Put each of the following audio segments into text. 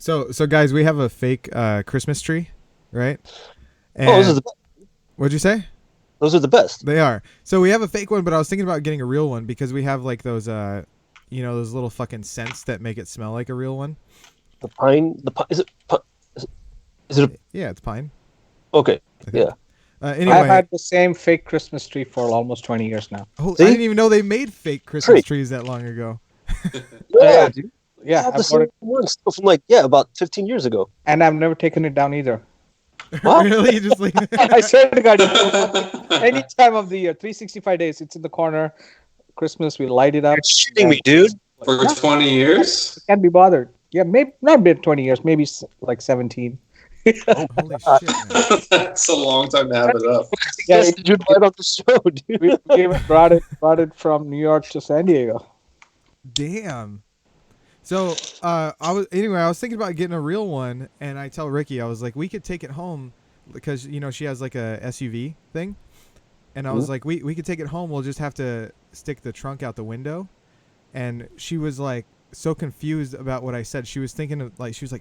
So guys, we have a fake Christmas tree, right? And those are the best. What'd you say? Those are the best. They are. So we have a fake one, but I was thinking about getting a real one because we have like those those little fucking scents that make it smell like a real one. The pine. Is it? Is it? Yeah, it's pine. Okay. Yeah. Anyway, I've had the same fake Christmas tree for almost 20 years now. I didn't even know they made fake Christmas trees that long ago. Yeah, dude. Yeah, the same one still from about 15 years ago. And I've never taken it down either. What? Really? You just leave it? I swear to God, any time of the year, 365 days, it's in the corner. Christmas, we light it up. You're shitting me, dude. For 20 years? Can't be bothered. Yeah, maybe not been 20 years, maybe like 17. Holy shit, man. That's a long time to have it up. Yeah, did you right on the show, dude? We brought it from New York to San Diego. Damn. So I was thinking about getting a real one, and I tell Ricky, I was like, we could take it home because she has like a SUV thing, and I was like, we could take it home. We'll just have to stick the trunk out the window, and she was like so confused about what I said. She was thinking of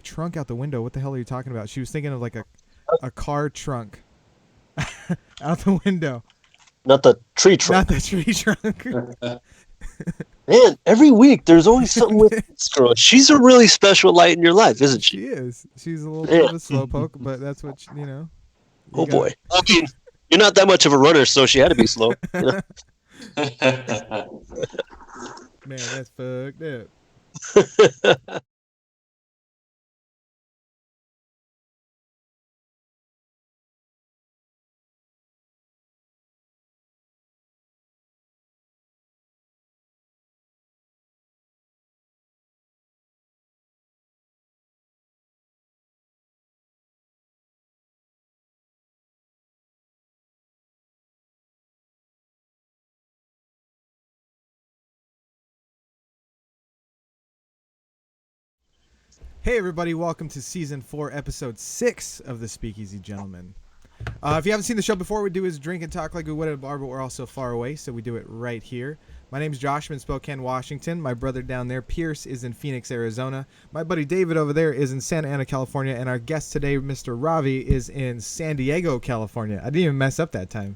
trunk out the window. What the hell are you talking about? She was thinking of like a car trunk out the window. Not the tree trunk. Not the tree trunk. Man, every week there's always something with this girl. She's a really special light in your life, isn't she? She is. She's a little bit of a slowpoke, but that's what Oh boy. I mean, you're not that much of a runner, so she had to be slow. Man, that's fucked up. Hey everybody, welcome to Season 4, Episode 6 of the Speakeasy Gentlemen. If you haven't seen the show before, what we do is drink and talk like we would at a bar, but we're all so far away, so we do it right here. My name's Josh, I'm in Spokane, Washington. My brother down there, Pierce, is in Phoenix, Arizona. My buddy David over there is in Santa Ana, California. And our guest today, Mr. Ravi, is in San Diego, California. I didn't even mess up that time.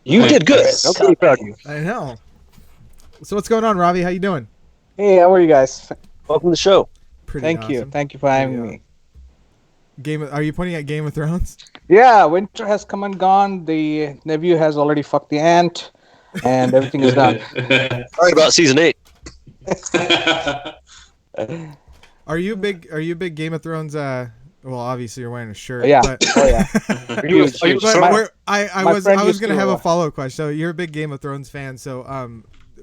You did good. I'm pretty proud of you. I know. So what's going on, Ravi? How you doing? Hey, how are you guys? Welcome to the show. Thank you. Thank you for having me. Are you pointing at Game of Thrones? Yeah, winter has come and gone. The nephew has already fucked the aunt, and everything is done. Sorry about season 8. Are you a big Game of Thrones? Well, obviously you're wearing a shirt. Yeah. But, I was gonna have a follow-up question. So you're a big Game of Thrones fan. So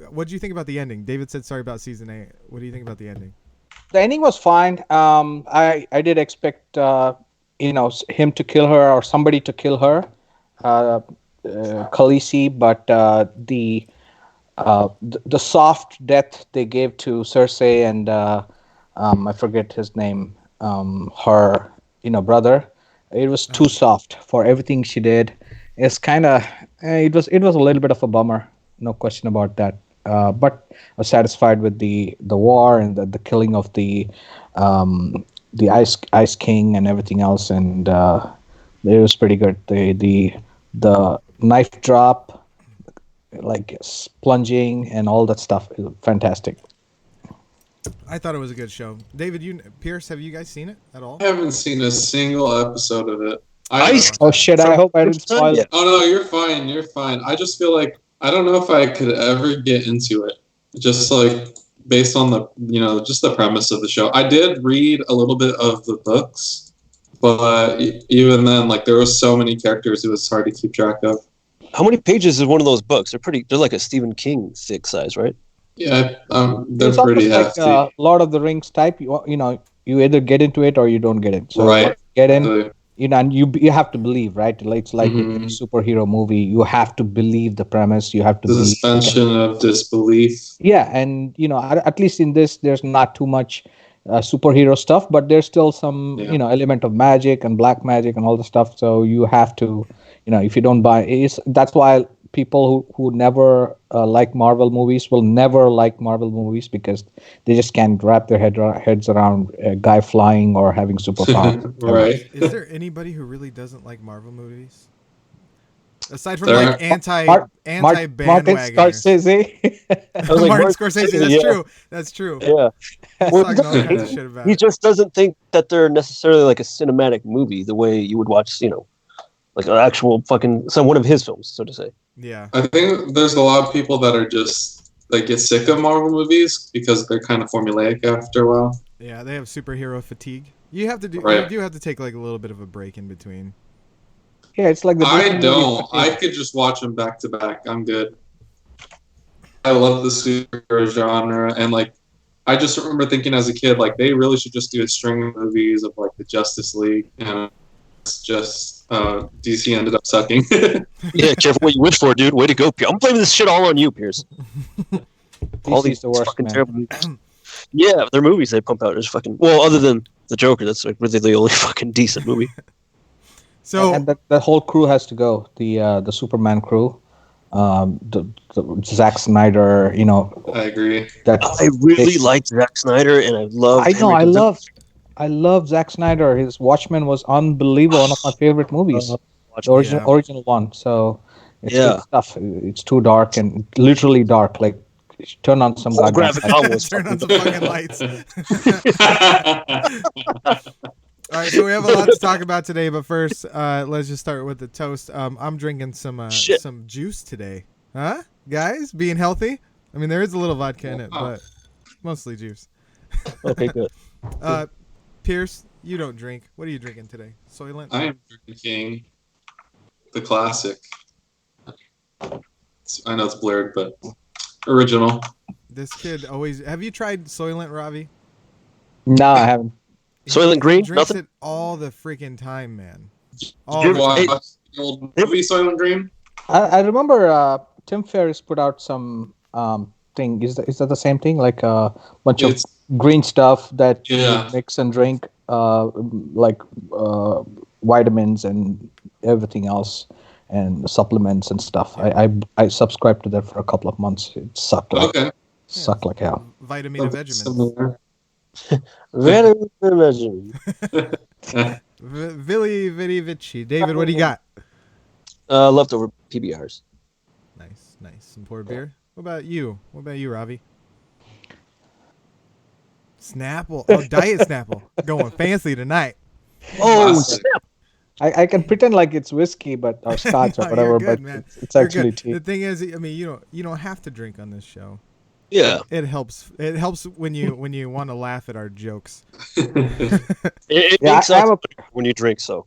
what do you think about the ending? David said sorry about season 8. What do you think about the ending? The ending was fine. I did expect him to kill her or somebody to kill her, Khaleesi, but the soft death they gave to Cersei and I forget his name, her brother, it was too soft for everything she did. It's kind of it was a little bit of a bummer, no question about that. But I was satisfied with the war and the killing of the Ice King and everything else, and it was pretty good. The knife drop, like plunging and all that stuff, is fantastic. I thought it was a good show. David, Pierce, have you guys seen it at all? I haven't seen a single episode of it. Oh shit! I hope I didn't spoil it. Oh no, you're fine. You're fine. I just feel like I don't know if I could ever get into it. Just like based on the just the premise of the show. I did read a little bit of the books, but even then, like there were so many characters, it was hard to keep track of. How many pages is one of those books? They're like a Stephen King thick size, right? Yeah, they're It's pretty almost hefty. like Lord of the Rings type. You either get into it or you don't get it. So Right. get in. And you have to believe, right? It's like in a superhero movie. You have to believe the premise. You have to The believe suspension of disbelief. Yeah, and at least in this, there's not too much superhero stuff, but there's still some element of magic and black magic and all the stuff. So you have to, if you don't buy, that's why people who never like Marvel movies will never like Marvel movies because they just can't wrap their heads around a guy flying or having superpowers. Right. Is there anybody who really doesn't like Marvel movies? Aside from There like are- anti Martin bandwagoners. Scorsese. I was like, Martin Martin Scorsese, Scorsese, that's yeah. true. That's true. Yeah. He's Well, talking all kinds of shit about He it. just doesn't think that they're necessarily like a cinematic movie the way you would watch, like an actual fucking one of his films, so to say. Yeah. I think there's a lot of people that are just like get sick of Marvel movies because they're kind of formulaic after a while. Yeah, they have superhero fatigue. You have to do. Right. You do have to take like a little bit of a break in between. Yeah, it's like the I Disney don't. movies. I could just watch them back to back. I'm good. I love the superhero genre, and like, I just remember thinking as a kid, like they really should just do a string of movies of like the Justice League, and it's just DC ended up sucking. Yeah, careful what you wish for, dude. Way to go, Pierce. I'm blaming this shit all on you, Pierce. All DC's these the worst, fucking man. terrible movies. Yeah, their movies they pump out is fucking other than the Joker, that's like really the only fucking decent movie. So And the whole crew has to go. The Superman crew, the Zack Snyder. I agree. That I really liked Zack Snyder, and I love. I love Zack Snyder. His Watchmen was unbelievable. One of my favorite movies. The original one. So it's good stuff. It's too dark and literally dark. Like turn on some goddamn graphic lights. novels. turn on some fucking lights. All right, so we have a lot to talk about today, but first, let's just start with the toast. I'm drinking some juice today, huh, guys? Being healthy. I mean, there is a little vodka in it, but mostly juice. Okay, good. Pierce, you don't drink. What are you drinking today? Soylent. I am drinking the classic. I know it's blurred, but original. This kid always. Have you tried Soylent, Ravi? No, I haven't. Soylent Green? He drinks Nothing? it all the freaking time, man. Did All you the ever- time. Watch the old movie Soylent Green? I remember Tim Ferriss put out some thing. Is that the same thing? Like a bunch of It's- green stuff that Yeah. you mix and drink, like vitamins and everything else, and supplements and stuff. I subscribed to that for a couple of months. It sucked like hell. Vitamin Vegemins. Similar. Very imagine. Vili Vidi Vici. David, what do you got? Leftover PBRs. Nice. Some poor beer. What about you, Ravi? Snapple. Oh, Diet Snapple. Going fancy tonight. Oh, Classic. snap. I can pretend like it's whiskey, but or scotch or No, whatever, you're good, but man. it's You're actually good. tea. The thing is, I mean, you don't have to drink on this show. Yeah. It helps. It helps when you want to laugh at our jokes. It Yeah, makes I have sense when you drink, so.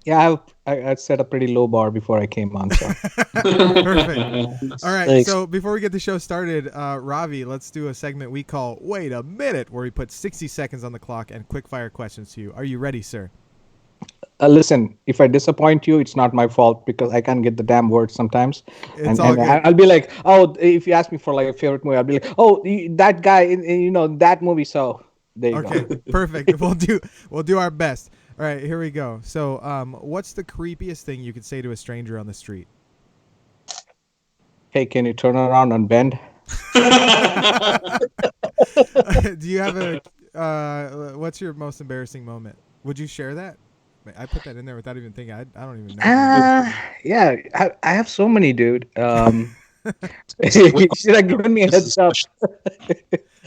Yeah, I set a pretty low bar before I came on. So Perfect. All right. Thanks. So before we get the show started, Ravi, let's do a segment we call "Wait a Minute," where we put 60 seconds on the clock and quick fire questions to you. Are you ready, sir? listen, if I disappoint you, it's not my fault because I can't get the damn words sometimes. It's all good. I'll be like, oh, if you ask me for like a favorite movie, I'll be like, oh, that guy in that movie. So there you Okay, go. perfect. We'll do our best. All right, here we go. So, what's the creepiest thing you could say to a stranger on the street? Hey, can you turn around and bend? Do you have a what's your most embarrassing moment? Would you share that? I put that in there without even thinking. I don't even know. Yeah, I have so many, dude. You should have given me a heads up. All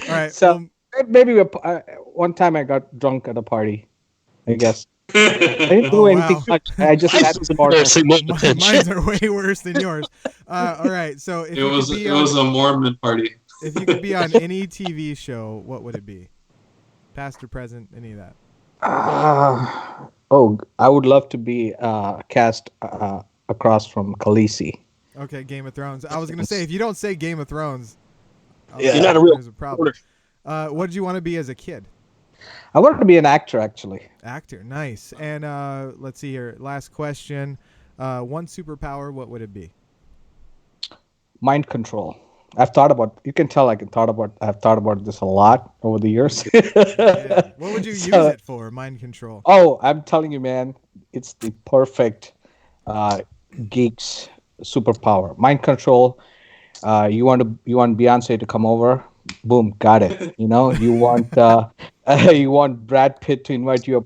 right. So maybe one time I got drunk at a party. I guess I didn't do Oh, anything wow. much. I just This had is this partner. embarrassing moment. Mines are way worse than yours. All right. So if It you was could be it on, was a Mormon party. if you could be on any TV show, what would it be? Past or present? Any of that? I would love to be cast across from Khaleesi. Okay, Game of Thrones. I was gonna say if you don't say Game of Thrones, Yeah, you're not a real there's a problem. What did you want to be as a kid? I wanted to be an actor, actually. Actor, nice. And let's see here. Last question. One superpower, what would it be? Mind control. I've thought about. You can tell I've thought about this a lot over the years. Yeah. What would you use So- it for? Mind control. Oh, I'm telling you, man, it's the perfect geeks superpower. Mind control. You want Beyonce to come over? Boom, got it. You want you want Brad Pitt to invite you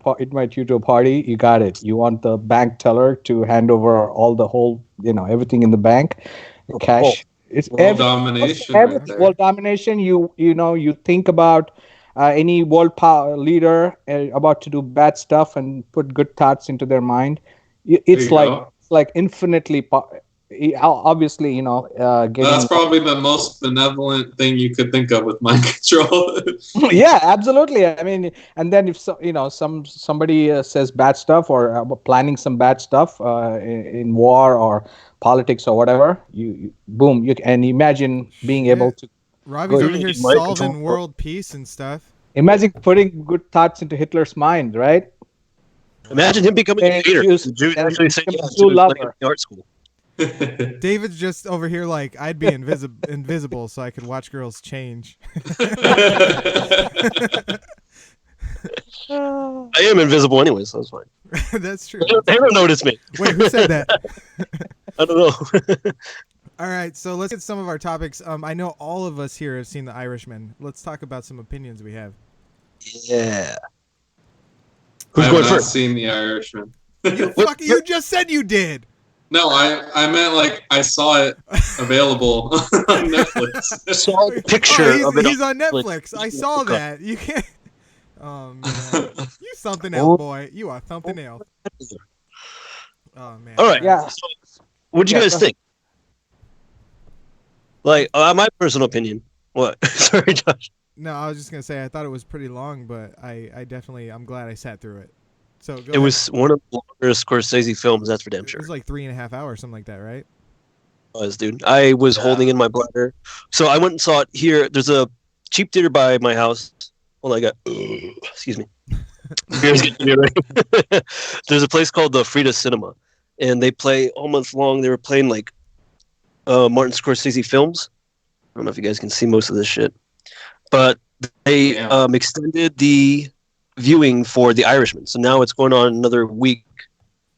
to a party? You got it. You want the bank teller to hand over all the whole everything in the bank, Oh, cash. It's World domination right everything. there. World domination. You think about any world power leader about to do bad stuff and put good thoughts into their mind. There It's you go. like infinitely. Obviously, That's getting probably the most benevolent thing you could think of with mind control. yeah, absolutely. I mean, and then if somebody says bad stuff or planning some bad stuff in war or politics or whatever, you boom, you and imagine being able Shit. to Robbie's go. over here mind control. solving world peace and stuff. Imagine putting good thoughts into Hitler's mind, right? Imagine him becoming a And painter. use The Jew and actually saying become a yes zoo to letting him lover. in art school. David's just over here like I'd be invisible so I could watch girls change. I am invisible anyway, so that's fine. That's true. They don't notice me. Wait, who said that? I don't know. All right, so let's get some of our topics. I know all of us here have seen The Irishman. Let's talk about some opinions we have. Yeah. I Who's have going not first? seen The Irishman. You just said you did. No, I meant like I saw it available on Netflix. Saw a picture Oh, of it. he's on Netflix. I saw that. You can't. Oh man, you something else, boy. You are something else. Oh man. All right. Yeah. So, what'd you Yeah, guys go think? Like, my personal opinion. What? Sorry, Josh. No, I was just gonna say I thought it was pretty long, but I'm glad I sat through it. So go It ahead. was one of the longer Scorsese films. That's for damn It sure. was like 3.5 hours, something like that, right? Dude. I was Yeah. holding in my bladder. So I went and saw it here. There's a cheap theater by my house. Hold on, I got. Excuse me. Beer's getting me ready. There's a place called the Frida Cinema, and they play all month long. They were playing like Martin Scorsese films. I don't know if you guys can see most of this shit, but they Yeah. extended the viewing for The Irishman. So now it's going on another week,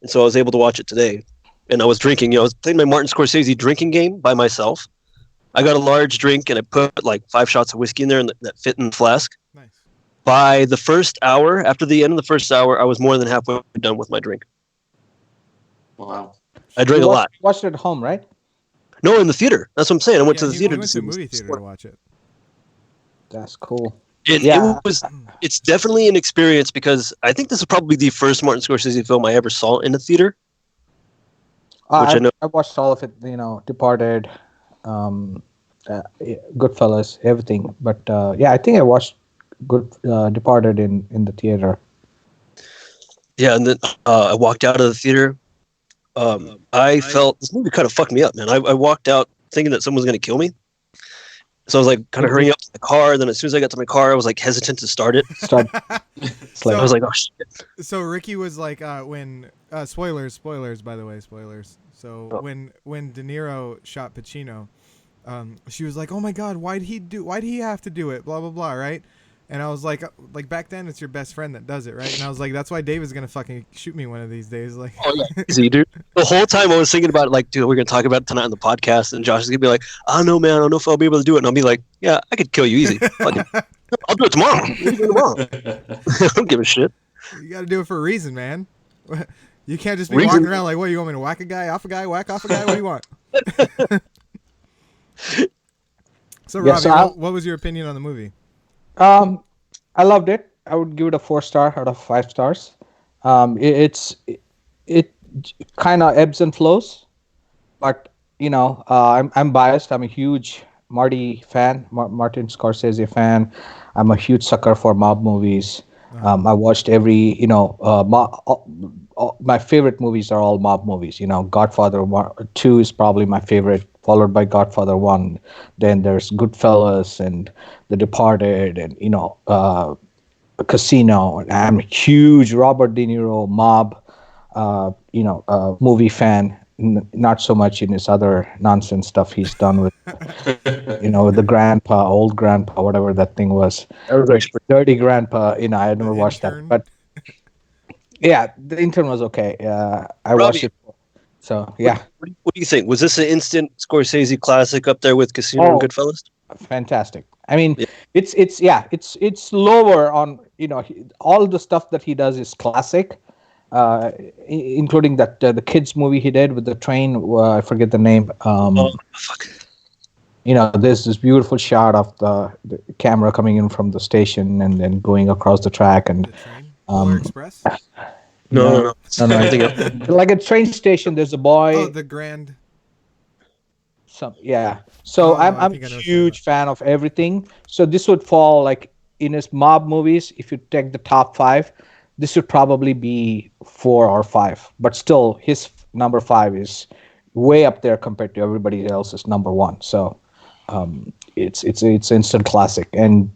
and so I was able to watch it today. And I was drinking. I was playing my Martin Scorsese drinking game by myself. I got a large drink, and I put like 5 shots of whiskey in there, and that fit in the flask. Nice. By the first hour, after the end of the first hour, I was more than halfway done with my drink. Wow. I drank a lot. Watched it at home, right? No, in the theater. That's what I'm saying. I went to the he theater went to to see a movie this. theater to watch it. That's cool. And Yeah. it's definitely an experience because I think this is probably the first Martin Scorsese film I ever saw in a theater. Which I know. I watched all of it. Departed, Goodfellas, everything. But yeah, I think I watched Departed in the theater. Yeah, and then I walked out of the theater. I felt this movie kind of fucked me up, man. I walked out thinking that someone was going to kill me. So I was like kind of hurrying up to the car. And then as soon as I got to my car, I was like hesitant to start it. Start. I was like, oh shit. So Ricky was like, when spoilers, by the way, spoilers. So Oh. when De Niro shot Pacino, she was like, oh my god, why'd he have to do it? Blah blah blah, right? And I was like back then it's your best friend that does it, right? And I was like, that's why David's gonna fucking shoot me one of these days. Like, Oh, yeah. Easy, dude. The whole time I was thinking about it, like, dude, we're gonna talk about it tonight on the podcast, and Josh is gonna be like, I don't know, man, I don't know if I'll be able to do it, and I'll be like, yeah, I could kill you easy. I'll do it tomorrow. What are you doing tomorrow? I don't give a shit. you got to do it for a reason, man. You can't just be Reason? walking around like, what, you want me to whack a guy, off a guy, whack off a guy? What do you want? So, Yeah, Robbie, so what was your opinion on the movie? I loved it. I would give it a 4-star out of 5 stars. It kind of ebbs and flows, but I'm biased. I'm a huge Martin Scorsese fan. I'm a huge sucker for mob movies. I watched every my favorite movies are all mob movies. Godfather 2 is probably my favorite, followed by Godfather 1. Then there's Goodfellas and The Departed and Casino. And I'm a huge Robert De Niro mob movie fan. Not so much in his other nonsense stuff he's done with with the old grandpa, whatever that thing was. Dirty Grandpa. I never watched Intern. that, but yeah, The Intern was okay. I Robbie. watched it So yeah. What do you think? Was this an instant Scorsese classic up there with Casino and Oh, Goodfellas? fantastic. I mean, Yeah. it's lower on, all the stuff that he does is classic, including that the kids movie he did with the train. I forget the name. Oh fuck. There's this beautiful shot of the camera coming in from the station and then going across the track, and The train? Polar Express? No. no. I'm thinking Like a train station. There's a boy. Oh, the Grand. Yeah. So Oh, I'm I I'm a think I know what you're huge fan of everything. So this would fall like in his mob movies. If you take the top five, this would probably be 4 or 5. But still, his number 5 is way up there compared to everybody else's number 1. So it's instant classic, and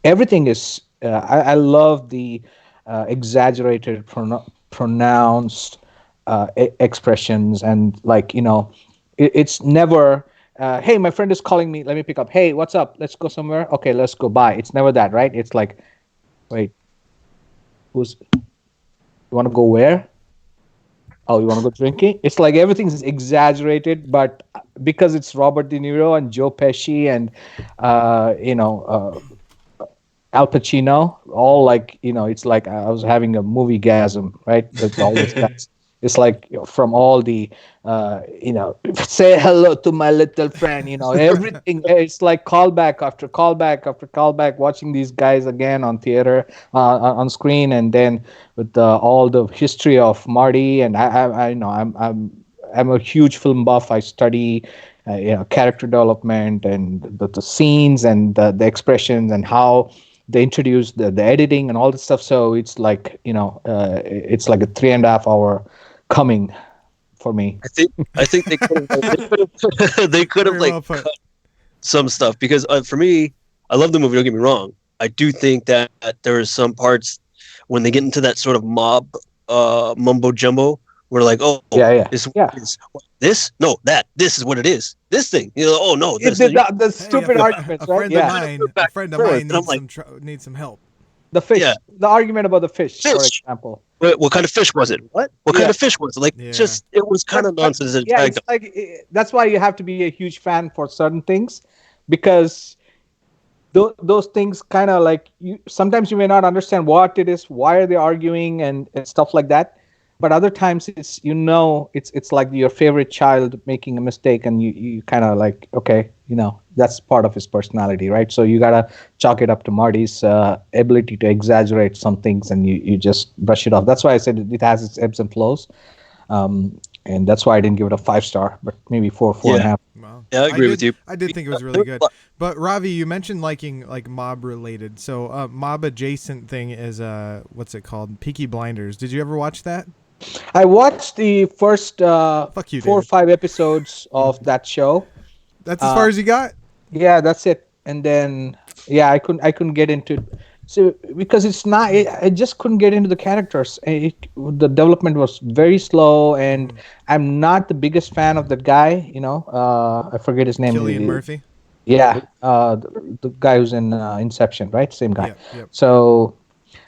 everything is. I love the exaggerated pronounced expressions, and like it's never hey, my friend is calling me, let me pick up. Hey, what's up, let's go somewhere. Okay, let's go. Bye. It's never that, right? It's like, wait, you want to go where? Oh, you want to go drinking? It's like everything's exaggerated, but because it's Robert De Niro and Joe Pesci and Al Pacino, all like, it's like I was having a movie gasm, right? With all these guys. It's like, from all the, say hello to my little friend, everything. It's like callback after callback after callback, watching these guys again on theater, on screen, and then with all the history of Marty. And I know I'm a huge film buff. I study, character development and the scenes and the expressions and how they introduce the editing and all this stuff. So it's like, it's like a 3.5 hour coming for me. I think they could have they could have Very like well put. cut some stuff because for me, I love the movie. Don't get me wrong. I do think that there are some parts when they get into that sort of mob mumbo jumbo where like, oh, Yeah. this no that this is what it is. This thing, oh no, this. The Hey, stupid arguments, a right? friend Yeah. a friend of Forth, mine and I'm needs like, needs some help. The fish, Yeah. the argument about the fish, for Fish. example. What kind of fish was it? What kind Yeah. of fish was it? Like, Yeah. just it was kind of nonsense. And Yeah, dragged it's like that's why you have to be a huge fan for certain things, because those things kind of like, sometimes you may not understand what it is, why are they arguing, and stuff like that. But other times it's it's like your favorite child making a mistake, and you kind of like, okay, that's part of his personality, right? So you gotta chalk it up to Marty's ability to exaggerate some things, and you just brush it off. That's why I said it has its ebbs and flows, and that's why I didn't give it a 5 star, but maybe 4.5. Wow. Yeah, I agree with you. I did think it was really good. But Ravi, you mentioned liking like mob related. So mob adjacent thing is what's it called? Peaky Blinders. Did you ever watch that? I watched the first Fuck you, 4 or David. 5 episodes of that show. That's as far as you got? Yeah, that's it. And then I couldn't get into, so because it's not, I just couldn't get into the characters. The development was very slow, and I'm not the biggest fan of that guy. I forget his name. Cillian Murphy. Yeah, the guy who's in Inception, right? Same guy. Yep. So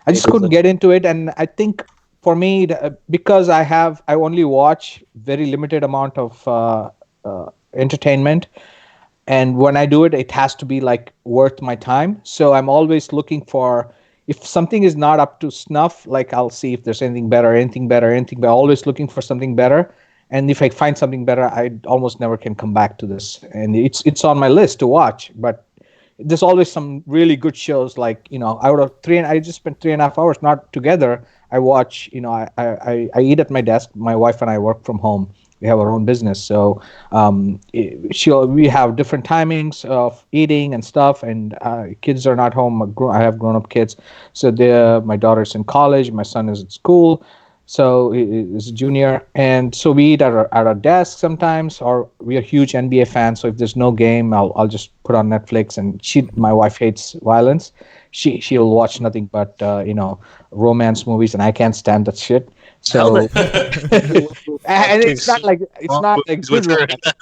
I just couldn't get into it, and I think for me, because I only watch very limited amount of entertainment, and when I do it, it has to be like worth my time. So I'm always looking for, if something is not up to snuff, like I'll see if there's anything better. Always looking for something better. And if I find something better, I almost never can come back to this. And it's on my list to watch, but there's always some really good shows. Like, I just spent 3.5 hours not together. I watch, I eat at my desk. My wife and I work from home. We have our own business, so we have different timings of eating and stuff. And kids are not home. I have grown-up kids, so my daughter's in college. My son is at school, so he's a junior. And so we eat at our desk sometimes, or we are huge NBA fans. So if there's no game, I'll just put on Netflix. And my wife hates violence. She'll watch nothing but romance movies, and I can't stand that shit. So and it's not like good romance.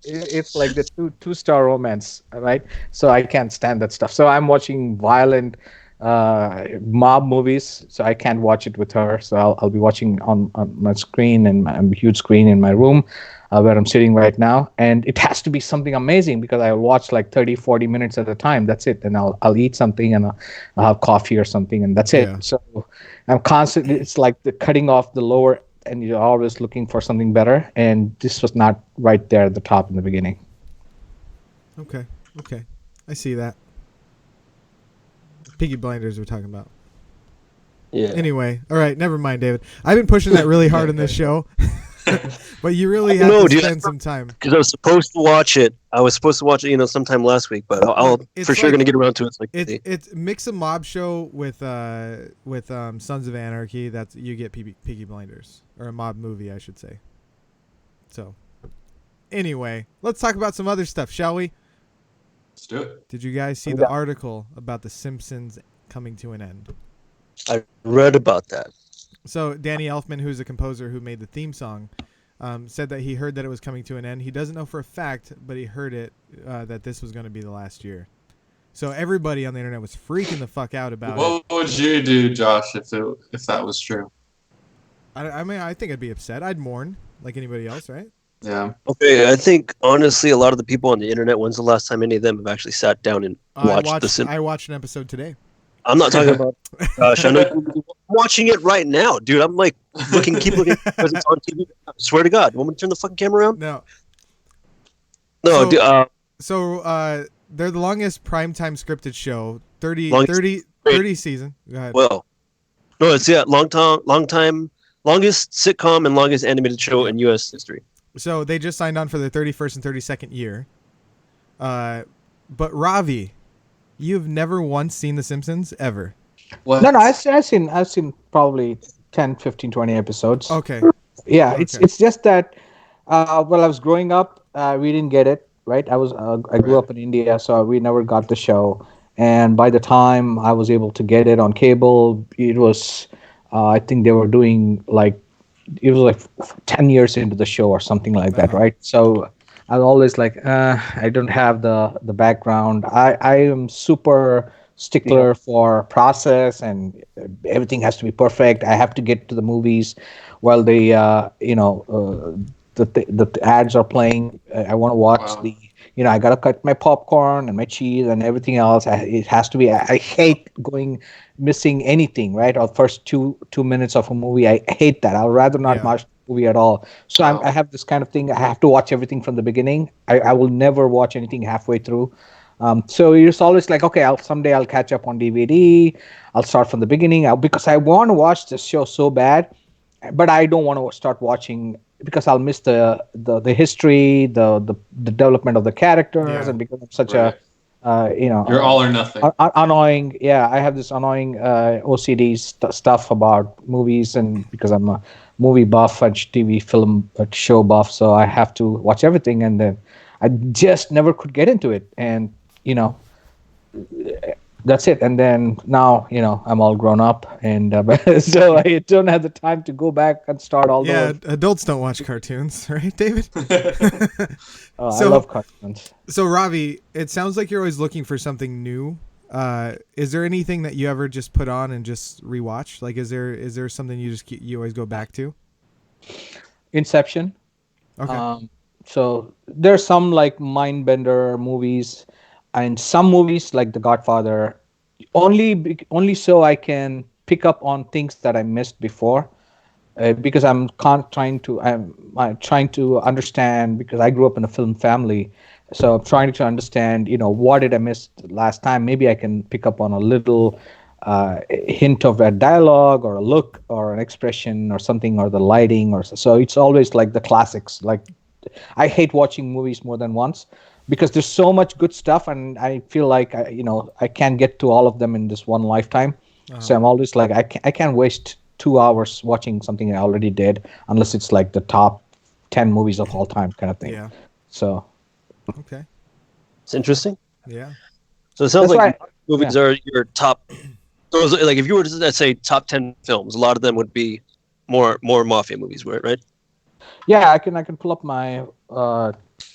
It's like the two-star romance, right? So I can't stand that stuff. So I'm watching violent mob movies, so I can't watch it with her. So I'll be watching on my screen and my huge screen in my room where I'm sitting right now. And it has to be something amazing because I'll watch like 30, 40 minutes at a time. That's it. And I'll eat something and I'll have coffee or something, and that's it. Yeah. So I'm constantly, it's like the cutting off the lower, and you're always looking for something better. And this was not right there at the top in the beginning. Okay. Okay. I see that. Peaky Blinders we're talking about. Yeah. Anyway, all right, never mind, David. I've been pushing that really hard on this show, but you really have No, to dude, spend some time. Because I was supposed to watch it. Sometime last week, but I'll It's for sure like- gonna get around to it. It's mix a mob show with Sons of Anarchy. That's you get Peaky Blinders, or a mob movie, I should say. So, anyway, let's talk about some other stuff, shall we? Let's do it. Did you guys see the article about The Simpsons coming to an end? I read about that. So Danny Elfman, who's a composer who made the theme song, said that he heard that it was coming to an end. He doesn't know for a fact, but he heard it that this was going to be the last year. So everybody on the internet was freaking the fuck out about it. What would you do, Josh, if that was true? I mean, I think I'd be upset. I'd mourn like anybody else, right? Yeah. Okay, I think honestly, a lot of the people on the internet. When's the last time any of them have actually sat down and watched The Simpsons? I watched an episode today. I'm not talking about. Gosh, I know you're watching it right now, dude. I'm like keep looking because it's on TV. I swear to God, want me to turn the fucking camera around? No. No, So- dude. They're the longest primetime scripted show, 30 season. Go ahead. Well, no, it's longest sitcom and longest animated show in U.S. history. So they just signed on for their 31st and 32nd year. But Ravi, you've never once seen The Simpsons ever. What? No, I've seen probably 10, 15, 20 episodes. Okay. Yeah, Okay. it's just that while I was growing up, we didn't get it, right? I grew up in India, so we never got the show. And by the time I was able to get it on cable, it was I think they were doing it was like 10 years into the show or something like that, right? So I was always like, I don't have the background. I am super stickler for process, and everything has to be perfect. I have to get to the movies while the ads are playing. I want to watch I gotta cut my popcorn and my cheese and everything else. It has to be. I hate missing anything, right? Or first two minutes of a movie. I hate that. I'd rather not watch the movie at all. So I have this kind of thing. I have to watch everything from the beginning. I will never watch anything halfway through. So it's always like, okay, someday I'll catch up on DVD. I'll start from the beginning because I want to watch this show so bad, but I don't want to start watching because I'll miss the history, the development of the characters, and because I'm such a you're all or nothing. Annoying. Yeah, I have this annoying OCD stuff about movies, and because I'm a movie buff and TV film show buff, so I have to watch everything, and then I just never could get into it, and that's it. And then now, I'm all grown up, and so I don't have the time to go back and start all Yeah, over. adults don't watch cartoons, right, David? I love cartoons. So, Ravi, it sounds like you're always looking for something new. Is there anything that you ever just put on and just rewatch? Like, is there something you always go back to? Inception. Okay. So there's some like mind bender movies, and some movies like The Godfather, only so I can pick up on things that I missed before, because I'm trying to understand, because I grew up in a film family, so I'm trying to understand what did I miss last time. Maybe I can pick up on a little hint of a dialogue or a look or an expression or something, or the lighting, or so it's always like the classics. Like, I hate watching movies more than once because there's so much good stuff, and I feel like I can't get to all of them in this one lifetime. So I'm always like, I can't waste 2 hours watching something I already did, unless it's like the top 10 movies of all time kind of thing. Yeah. So Okay. It's interesting. Yeah. So it sounds That's like why- movies are your top. Those, like, if you were to, let's say, top 10 films, a lot of them would be more mafia movies, right? yeah, I can pull up my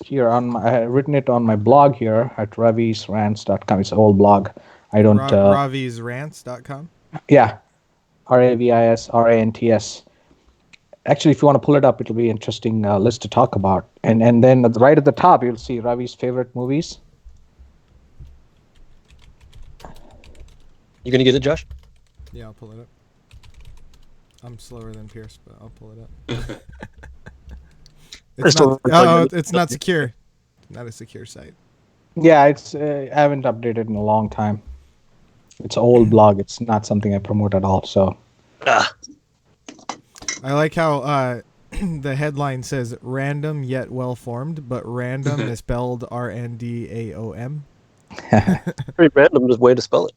here on my, I have written it on my blog here at ravisrants.com. It's an old blog. I don't. Ravisrants.com. Yeah, RAVISRANTS. Actually, if you want to pull it up, it'll be an interesting list to talk about. And then right at the top, you'll see Ravi's favorite movies. You gonna get it, Josh? Yeah, I'll pull it up. I'm slower than Pierce, but I'll pull it up. It's not secure. Not a secure site. Yeah, it's I haven't updated in a long time. It's an old blog. It's not something I promote at all. So I like how the headline says random yet well formed, but random is spelled RNDAOM. Pretty random way to spell it.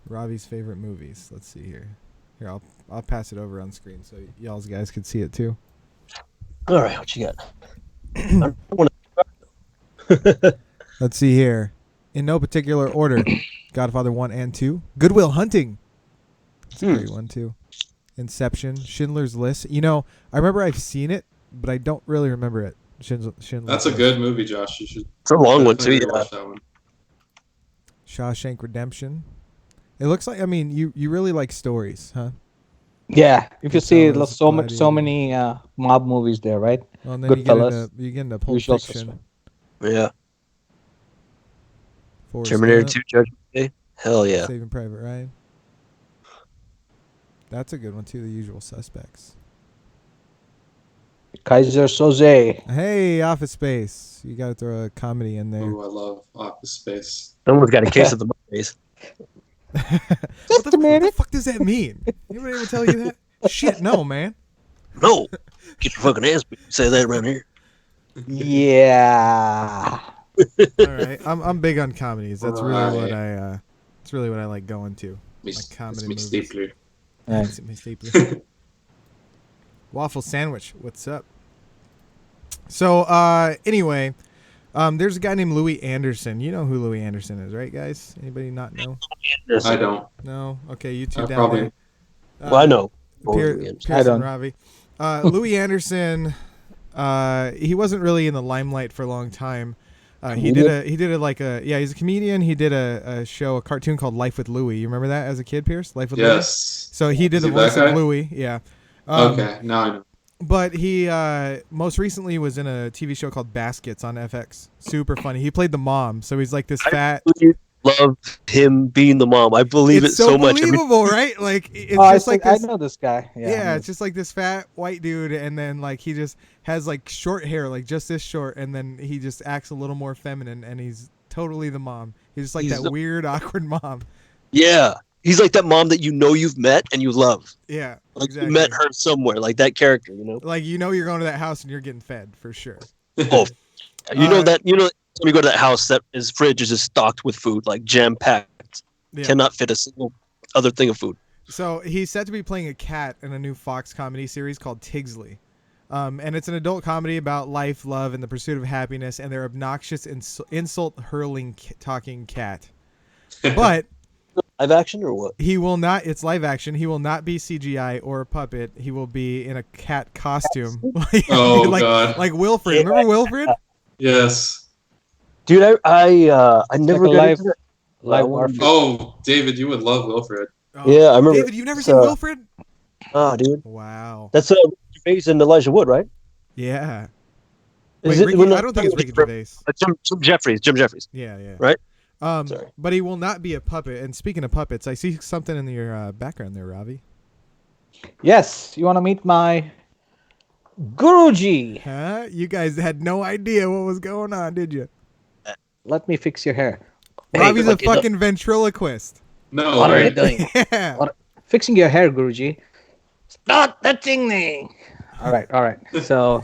Ravi's favorite movies. Let's see here. Here, I'll pass it over on screen so y'all guys can see it too. All right, what you got? I don't wanna... Let's see here. In no particular order. Godfather 1 and 2. Good Will Hunting. That's a great one too. Inception. Schindler's List. You know, I remember I've seen it, but I don't really remember it. Schindler's That's a List. good movie, Josh. You should. It's a long one too. Yeah. Watch that one. Shawshank Redemption. It looks like, I mean, you really like stories, huh? yeah, if you see Goodfellas, so many mob movies there, right? Well, and then Goodfellas, you get into Pulp Usual Fiction. Yeah. Forrest Terminator Gump, 2 Judgment Day. Hell yeah. Saving Private Ryan. That's a good one too. The Usual Suspects. Kaiser Soze. Hey, Office Space. You got to throw a comedy in there. Ooh, I love Office Space. Someone's got a case of the Mondays. What the fuck does that mean? Anybody ever tell you that? Shit, no, man. No, get your fucking ass beat. Say that around here. Yeah. All right, I'm big on comedies. That's really what I. It's really what I like going to. Like comedy movies. Stapler. Right. Waffle sandwich. What's up? So anyway, there's a guy named Louis Anderson. You know who Louis Anderson is, right, guys? Anybody not know? I don't. No. Okay, you two down probably. there. Well, I know. Pierce I don't. and Ravi. Louis Anderson. He wasn't really in the limelight for a long time. He's a comedian. He did a cartoon called Life with Louie. You remember that as a kid, Pierce? Life with Louie? Yes. So he did the voice of Louie, yeah. Okay, now I know. But he most recently was in a TV show called Baskets on FX. Super funny. He played the mom, so he's like this fat. Love him being the mom. I believe It's it so much. believable, right? Like it's just like I this. know this guy. Yeah, it's just like this fat white dude, and then like he just has like short hair, like just this short, and then he just acts a little more feminine, and he's totally the mom. He's just like that weird, awkward mom. Yeah, he's like that mom that you know you've met and you love. Yeah, like exactly. you met her somewhere, like that character, you know. Like you're going to that house and you're getting fed for sure. Oh, you know when you go to that house, that his fridge is just stocked with food, like jam packed. Yeah. Cannot fit a single other thing of food. So he's set to be playing a cat in a new Fox comedy series called Tigsley. And it's an adult comedy about life, love, and the pursuit of happiness, and their obnoxious insult-hurling talking cat. But live action or what? He will not. It's live action. He will not be CGI or a puppet. He will be in a cat costume. God! Like Wilfred. Remember Wilfred? Yes. Dude, I never got live. Oh, David, you would love Wilfred. Oh, yeah, I remember. David, you've never seen Wilfred? Oh, dude. Wow. That's Gervais and Elijah Wood, right? Yeah. Is Wait, it, Ricky, I don't think it's Ricky Gervais. Jim Jeffries. Yeah. Right? Sorry. But he will not be a puppet. And speaking of puppets, I see something in your background there, Ravi. Yes. You want to meet my Guruji? Huh? You guys had no idea what was going on, did you? Let me fix your hair. Ravi's a fucking ventriloquist. No. What are you doing? Yeah. Fixing your hair, Guruji. Stop touching me. All right. So,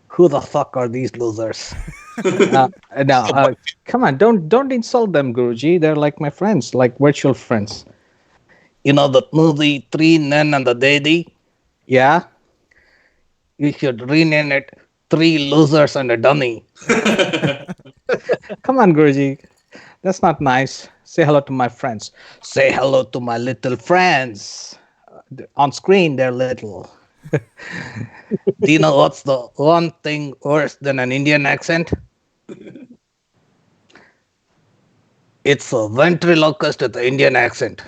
who the fuck are these losers? Come on, don't insult them, Guruji. They're like my friends, like virtual friends. You know that movie Three Men and the Daddy? Yeah. You should rename it Three Losers and a Dummy. Come on, Guruji. That's not nice. Say hello to my friends. Say hello to my little friends. On screen, they're little. Do you know what's the one thing worse than an Indian accent? It's a ventriloquist with an Indian accent.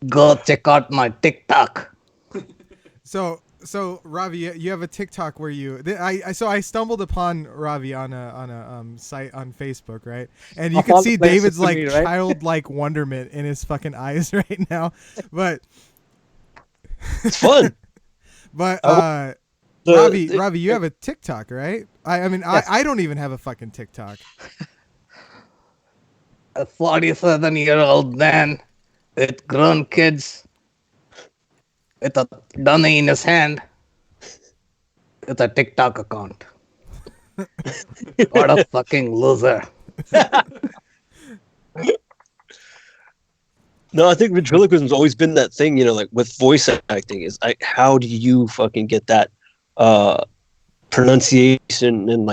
Go check out my TikTok. So Ravi, you have a TikTok where I stumbled upon Ravi on a site on Facebook, right? And you Of can all the see places David's to like me, right? childlike wonderment in his fucking eyes right now. But It's fun. but The- Ravi, you have a TikTok, right? I mean, Yes. I don't even have a fucking TikTok. A 47-year-old man with grown kids with a dunny in his hand with a TikTok account. What a fucking loser. No, I think ventriloquism's always been that thing, like with voice acting is how do you fucking get that pronunciation and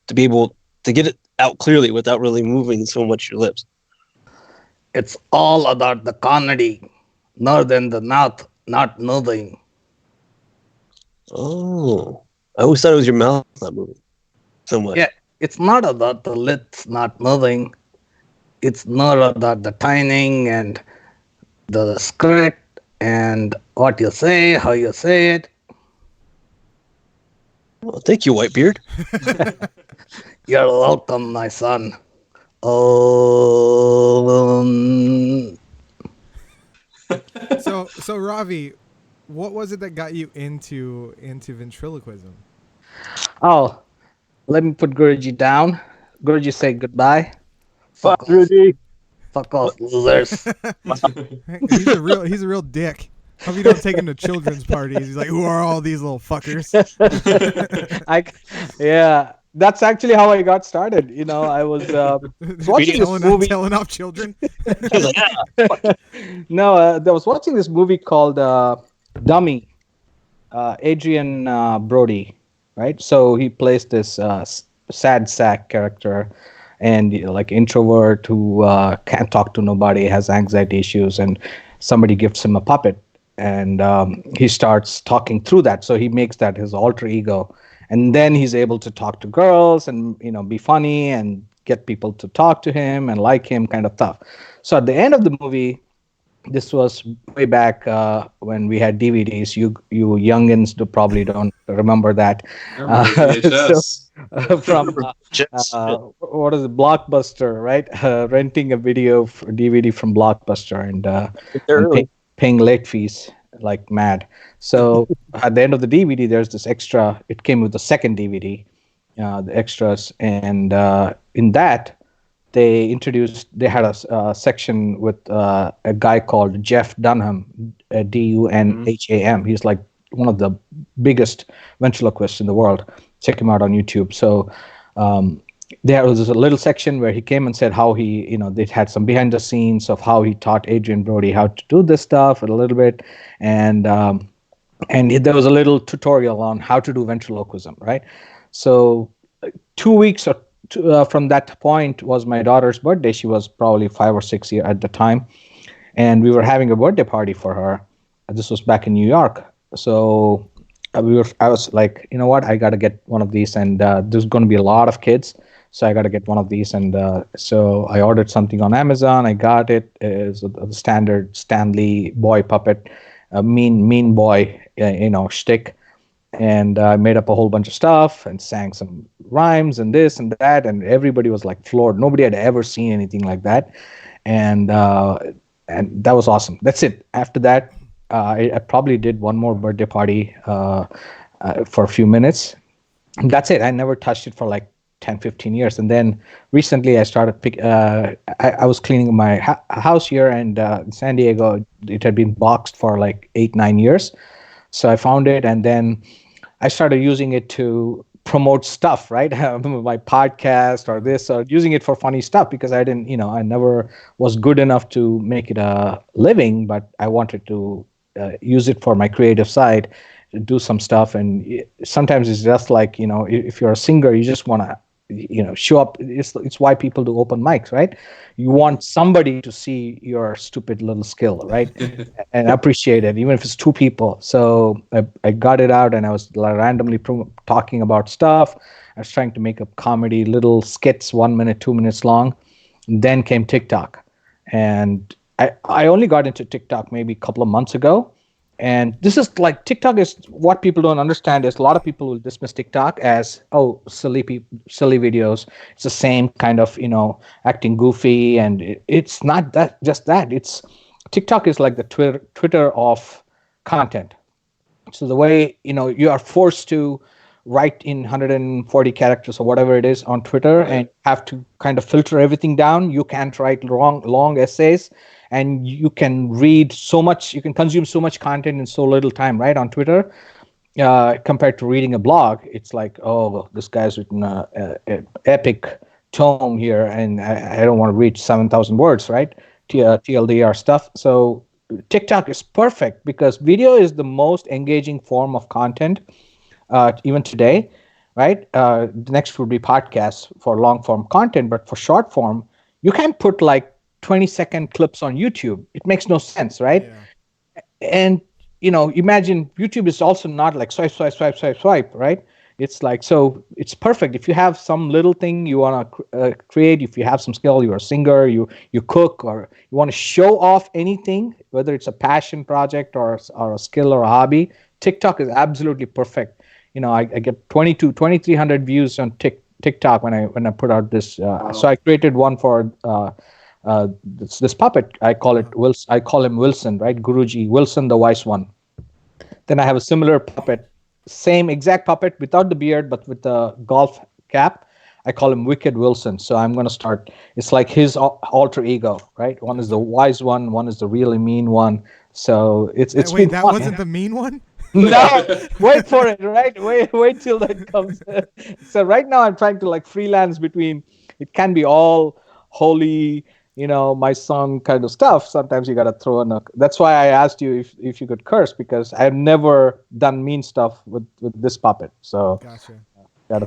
to be able to get it out clearly without really moving so much your lips. It's all about the comedy, more than the mouth not moving. Oh. I always thought it was your mouth not moving so much. Yeah, it's not about the lips not moving. It's more about the timing and the script and what you say, how you say it. Well, thank you, Whitebeard. You're welcome, my son. Oh, So Ravi, what was it that got you into ventriloquism? oh, let me put Guruji down. Guruji, say goodbye. Fuck Fuck off, Rudy. fuck off, losers. He's a real dick. Hope you don't take him to children's parties. He's like, who are all these little fuckers? Yeah, that's actually how I got started. I was watching this movie. Telling off children. He's like, No, I was watching this movie called Dummy. Adrian Brody, right? So he plays this sad sack character, and like introvert who can't talk to nobody, has anxiety issues, and somebody gifts him a puppet, and he starts talking through that. So he makes that his alter ego, and then he's able to talk to girls and be funny and get people to talk to him and like him, kind of stuff. So at the end of the movie, this was way back when we had DVDs. You youngins probably don't remember that. VHS. From what is it, Blockbuster, right? Renting a DVD from Blockbuster and paying late fees like mad. So at the end of the DVD, there's this extra. It came with the second DVD, the extras, and in that they had a section with a guy called Jeff Dunham, Dunham. He's like one of the biggest ventriloquists in the world. Check him out on YouTube. So there was a little section where he came and said how he, they had some behind the scenes of how he taught Adrian Brody how to do this stuff a little bit, and there was a little tutorial on how to do ventriloquism, right? So 2 weeks from that point was my daughter's birthday. She was probably 5 or 6 years at the time, and we were having a birthday party for her. This was back in New York. So I was like, you know what, I got to get one of these, and there's going to be a lot of kids, so I got to get one of these. And so I ordered something on Amazon. I got it. It's a standard Stanley boy puppet, a mean boy, shtick. And I made up a whole bunch of stuff and sang some rhymes and this and that, and everybody was like floored. Nobody had ever seen anything like that, and that was awesome. That's it. After that, I probably did one more birthday party for a few minutes. That's it. I never touched it for like 10, 15 years. And then recently I started I was cleaning my house here, and in San Diego, it had been boxed for like 8, 9 years. So I found it, and then I started using it to promote stuff, right? My podcast or this, or using it for funny stuff, because I didn't, I never was good enough to make it a living, but I wanted to use it for my creative side, do some stuff. And sometimes it's just like, if you're a singer, you just want to show up. It's why people do open mics, right? You want somebody to see your stupid little skill, right? And appreciate it, even if it's two people. So I got it out, and I was randomly talking about stuff. I was trying to make up comedy, little skits, 1 minute, 2 minutes long. Then came TikTok, and I only got into TikTok maybe a couple of months ago. And this is like TikTok is what people don't understand is a lot of people will dismiss TikTok as silly videos. It's the same kind of acting goofy, and it's not that just that. It's TikTok is like the Twitter of content. So the way you are forced to write in 140 characters or whatever it is on Twitter, Right. and have to kind of filter everything down. You can't write long essays, and you can read so much, you can consume so much content in so little time, right? On Twitter, compared to reading a blog, it's like, oh, this guy's written a epic tome here, and I don't want to read 7,000 words, right? TLDR stuff. So TikTok is perfect because video is the most engaging form of content, even today, right? The next would be podcasts for long form content, but for short form, you can't put like 20-second clips on YouTube. It makes no sense, right? Yeah. And imagine YouTube is also not like swipe, right? It's like, so it's perfect if you have some little thing you want to create. If you have some skill, you're a singer, you cook, or you want to show off anything, whether it's a passion project or a skill or a hobby. TikTok is absolutely perfect. I get 2,300 views on TikTok when I put out this. So I created one for this puppet. I call it Wilson. I call him Wilson, right? Guruji Wilson, the wise one. Then I have a similar puppet, same exact puppet without the beard, but with the golf cap. I call him Wicked Wilson. So I'm going to start. It's like his alter ego, right? One is the wise one is the really mean one. So it's Wait, that fun. wasn't the mean one? No, wait for it, right? Wait till that comes. So right now I'm trying to like freelance between. It can be all holy, my son kind of stuff. Sometimes you got to throw in a. That's why I asked you if you could curse, because I've never done mean stuff with this puppet. So Gotcha.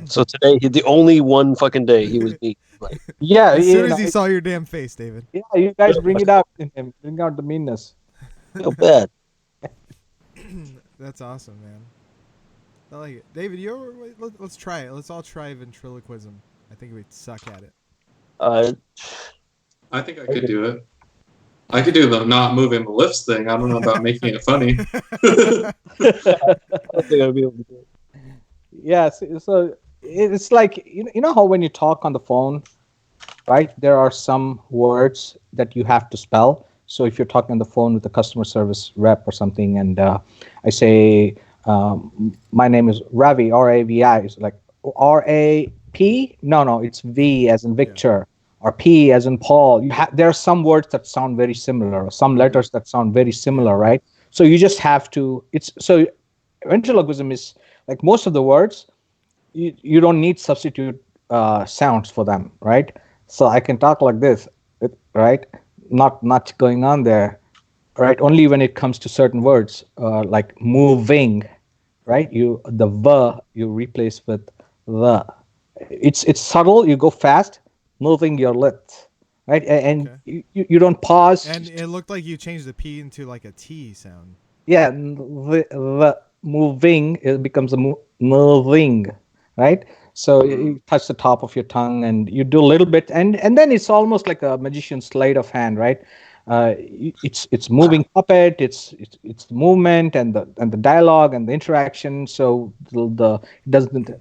So today, the only one fucking day he was me. Like, yeah, As soon as he saw your damn face, David. yeah, you guys bring it out in him. Bring out the meanness. feel bad. That's awesome, man. I like it. David, let's try it. Let's all try ventriloquism. I think we'd suck at it. I think I could do it. I could do the not moving the lips thing. I don't know about making it funny. I don't think I'd be able to do it. Yes, so it's like how when you talk on the phone, right? There are some words that you have to spell. So if you're talking on the phone with a customer service rep or something, and I say, my name is Ravi, R-A-V-I, it's like R-A-P? No, it's V as in Victor, or P as in Paul. There are some words that sound very similar, or some letters that sound very similar, right? So you just have to, so ventriloquism is like most of the words, you don't need substitute sounds for them, right? So I can talk like this, right? Not much going on there, right? Only when it comes to certain words, like moving, right? You replace with the. It's subtle. You go fast, moving your lips, right? And you don't pause. And it looked like you changed the P into like a T sound. Yeah, the moving, it becomes a moving, right? So you touch the top of your tongue and you do a little bit, and then it's almost like a magician's sleight of hand, right? It's moving puppet, it's the movement and the dialogue and the interaction. So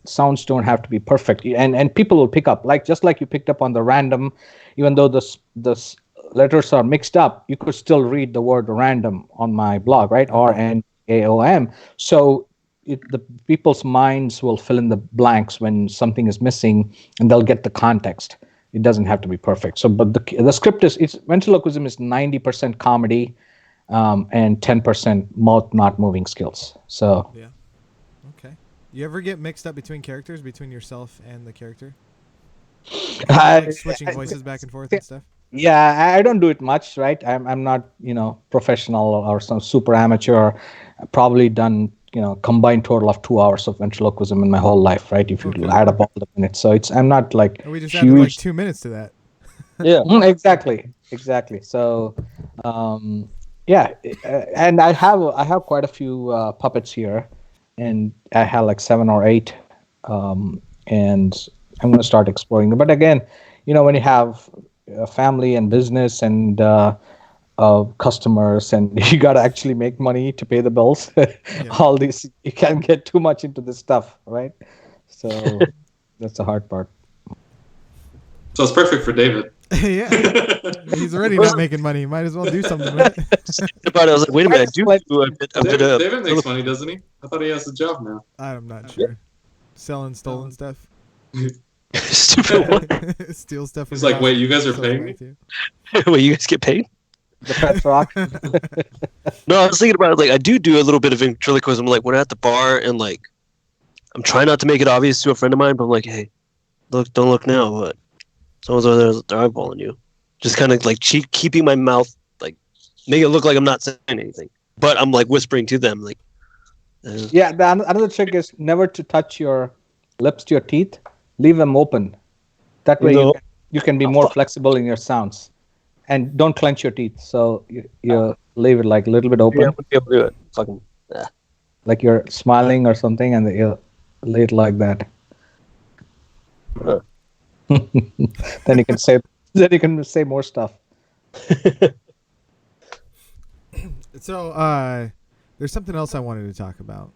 sounds don't have to be perfect, and people will pick up, like just like you picked up on the random, even though the letters are mixed up, you could still read the word random on my blog, right? RNAOM. So the people's minds will fill in the blanks when something is missing, and they'll get the context. It doesn't have to be perfect. So, but the script ventriloquism is 90% comedy, and 10% mouth not moving skills. So yeah, okay. You ever get mixed up between characters, between yourself and the character? Like switching voices back and forth and stuff. Yeah, I don't do it much, right? I'm not professional or some super amateur. I've probably done combined total of 2 hours of ventriloquism in my whole life, right? If you Okay. add up all the minutes, so I'm not like And we just added like huge. 2 minutes to that. Yeah. Exactly. So, yeah, and I have quite a few puppets here, and I have like 7 or 8, and I'm going to start exploring them. But again, when you have a family and business and customers, and you got to actually make money to pay the bills, all these, you can't get too much into this stuff, right? So that's the hard part. So it's perfect for David. Yeah, he's already not making money. Might as well do something with it. About it, I was like, wait a minute, I do a bit of David makes money, doesn't he? I thought he has a job now. I'm not sure. Selling stolen stuff. stupid one. Steal stuff. From He's your like, house, wait, you guys are sell it paying back me? to you. Wait, you guys get paid? The pets rock. No, I was thinking about it, like I do a little bit of ventriloquism, like when I'm at the bar and like I'm trying not to make it obvious to a friend of mine, but I'm like, hey, don't look now, but someone's over there, they're eyeballing you. Just kind of like keeping my mouth, like make it look like I'm not saying anything, but I'm like whispering to them, like. Yeah, another trick is never to touch your lips to your teeth. Leave them open. That way you can be more flexible in your sounds, and don't clench your teeth. So you leave it like a little bit open. Yeah, I wouldn't be able to do it. Fucking. Like you're smiling or something, and you lay it like that. Huh. Then you can say more stuff. So, there's something else I wanted to talk about.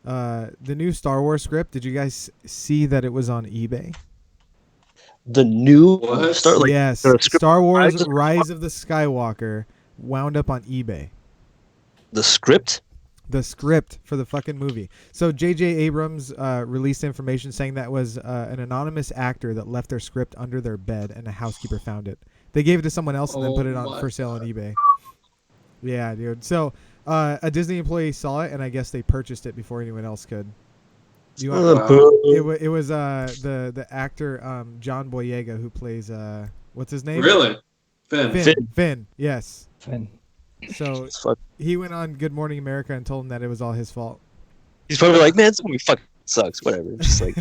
The new Star Wars script. Did you guys see that it was on eBay? The new What? Yes, Star Wars Rise of the Skywalker wound up on eBay. The script? The script for the fucking movie. So J.J. Abrams released information saying that was an anonymous actor that left their script under their bed and a housekeeper found it. They gave it to someone else and then put it on for sale on eBay. Yeah, dude. So a Disney employee saw it and I guess they purchased it before anyone else could. It was the actor John Boyega who plays what's his name? Really? Finn. Yes. Finn. So he went on Good Morning America and told him that it was all his fault. He's probably like, man, this movie fucking sucks. Whatever. Just like.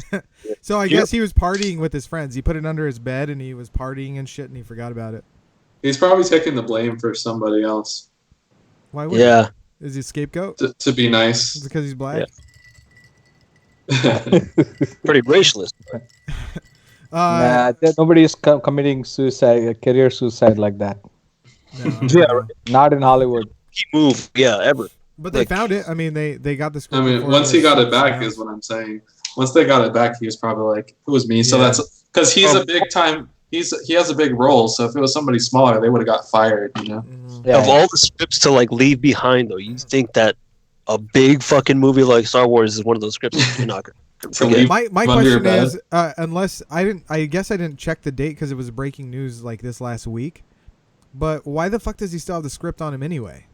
So I guess he was partying with his friends. He put it under his bed and he was partying and shit and he forgot about it. He's probably taking the blame for somebody else. Why would Yeah. he? Is he a scapegoat? To be nice. Because he's black? Pretty racialist. Nobody is committing suicide, career suicide like that. No, Yeah, no. Not in Hollywood. He moved. Yeah, ever. But they found it. I mean, they got the script. I mean, before once he got it back announced. is what I'm saying. Once they got it back, he was probably like, "It was me." So Yeah. that's because he's a big time. He has a big role. So if it was somebody smaller, they would have got fired. You know. Mhm. Yeah. Of all the scripts to like leave behind, though, you think that a big fucking movie like Star Wars is one of those scripts that you're not gonna forget. leave My under your question bed. is, unless I guess I didn't check the date because it was breaking news like this last week. But why the fuck does he still have the script on him anyway?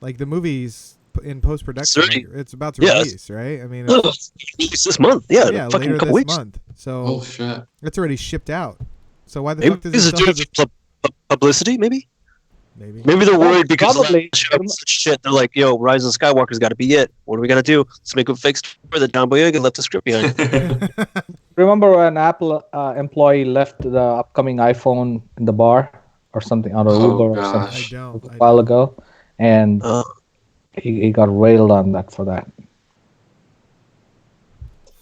Like the movie's in post production, it's about to release, right? I mean, It's this month. Yeah, yeah, fucking later couple this weeks. month. So Oh shit! it's already shipped out. So why the Maybe fuck does this he is still have due the to publicity. Maybe maybe? they're worried because Probably. such shit. They're like, yo, Rise of Skywalker's got to be it. What are we gonna do? Let's make a fake story that John Boyega left the script behind. Remember when Apple employee left the upcoming iPhone in the bar or something on Oh, Uber or gosh. something I don't. a while ago, and he got railed on that for that.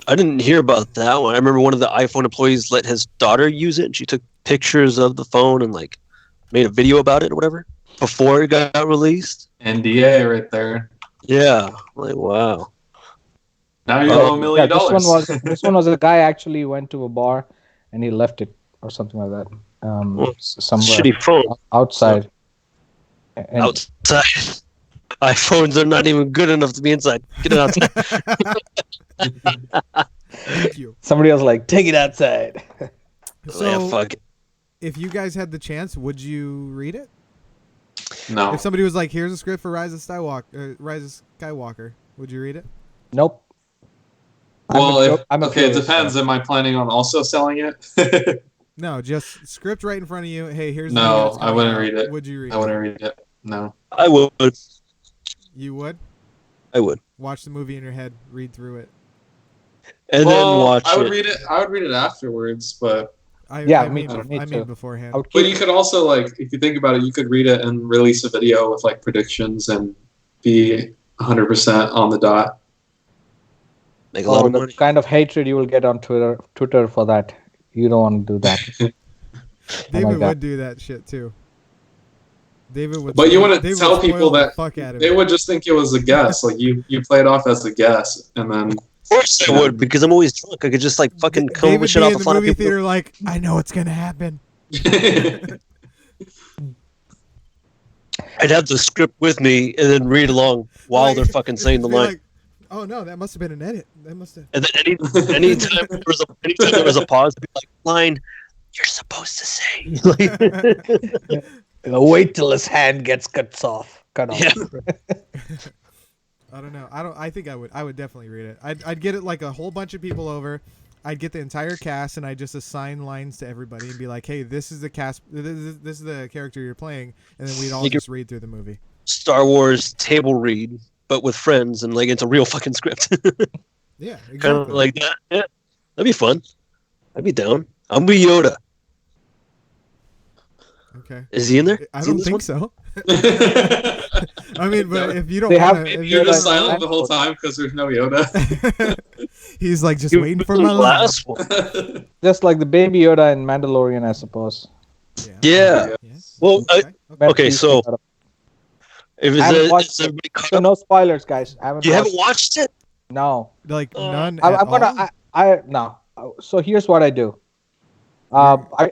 I didn't hear about that one. I remember one of the iPhone employees let his daughter use it, and she took pictures of the phone and like made a video about it or whatever before it got released. NDA right there. Yeah, like wow. Now you owe $1 million. This one was a guy actually went to a bar and he left it or something like that. Somewhere Shitty phone outside. And outside. iPhones are not even good enough to be inside. Get it outside. Thank you. somebody was like, "Take it outside." So yeah, fuck it. if you guys had the chance, would you read it? No. If somebody was like, "Here's a script for Rise of Skywalker," would you read it? Nope. Well, it depends. Am I planning on also selling it? No, just script right in front of you. Hey, here's. No, the movie that's I coming wouldn't out. read it. Would you read I wouldn't read it. No. I would. You would? I would. watch the movie in your head, read through it. And then watch I would it. read it. I would read it afterwards, but I me mean too. beforehand. I would but keep, you could also like, if you think about it, you could read it and release a video with like predictions and be 100% on the dot. Make a lot of the money. kind of hatred you will get on Twitter for that. You don't want to do that. David God. would do that shit too. David would. But you want to David tell would people spoil the that fuck out of they it. would just think it was a guess. Like you play it off as a guess, and then Of course I would, because I'm always drunk. I could just like fucking come up David with shit be off in the the fly. movie theater like, I know what's gonna happen. I'd have the script with me and then read along while Like, they're fucking saying the be line. like, oh no, that must have been an edit. That must have. And then anytime there was a pause, I'd be like, line you're supposed to say. Wait till his hand gets cut off. Yeah. I don't know. I think I would definitely read it. I'd get it like a whole bunch of people over. I'd get the entire cast and I'd just assign lines to everybody and be like, hey, this is the cast. This is the character you're playing, and then we'd all just read through the movie. Star Wars table read, but with friends, and like it's a real fucking script. Yeah, exactly. Kind of like that. Yeah, that'd be fun. I'd be down. I'm be Yoda. Okay. Is he in there? I Is he in don't this think one? so. I mean, but if you don't They want have- to, You're just silent the whole time because there's no Yoda. he's like just He waiting was for in my the line. last one. Just like the baby Yoda in Mandalorian, I suppose. Yeah. Yes. Well, Okay, so- Yoda. If I haven't it's watched is everybody caught So up? no spoilers, guys. I You haven't watched it? No. Like none I'm at all. gonna. No. So here's what I do. I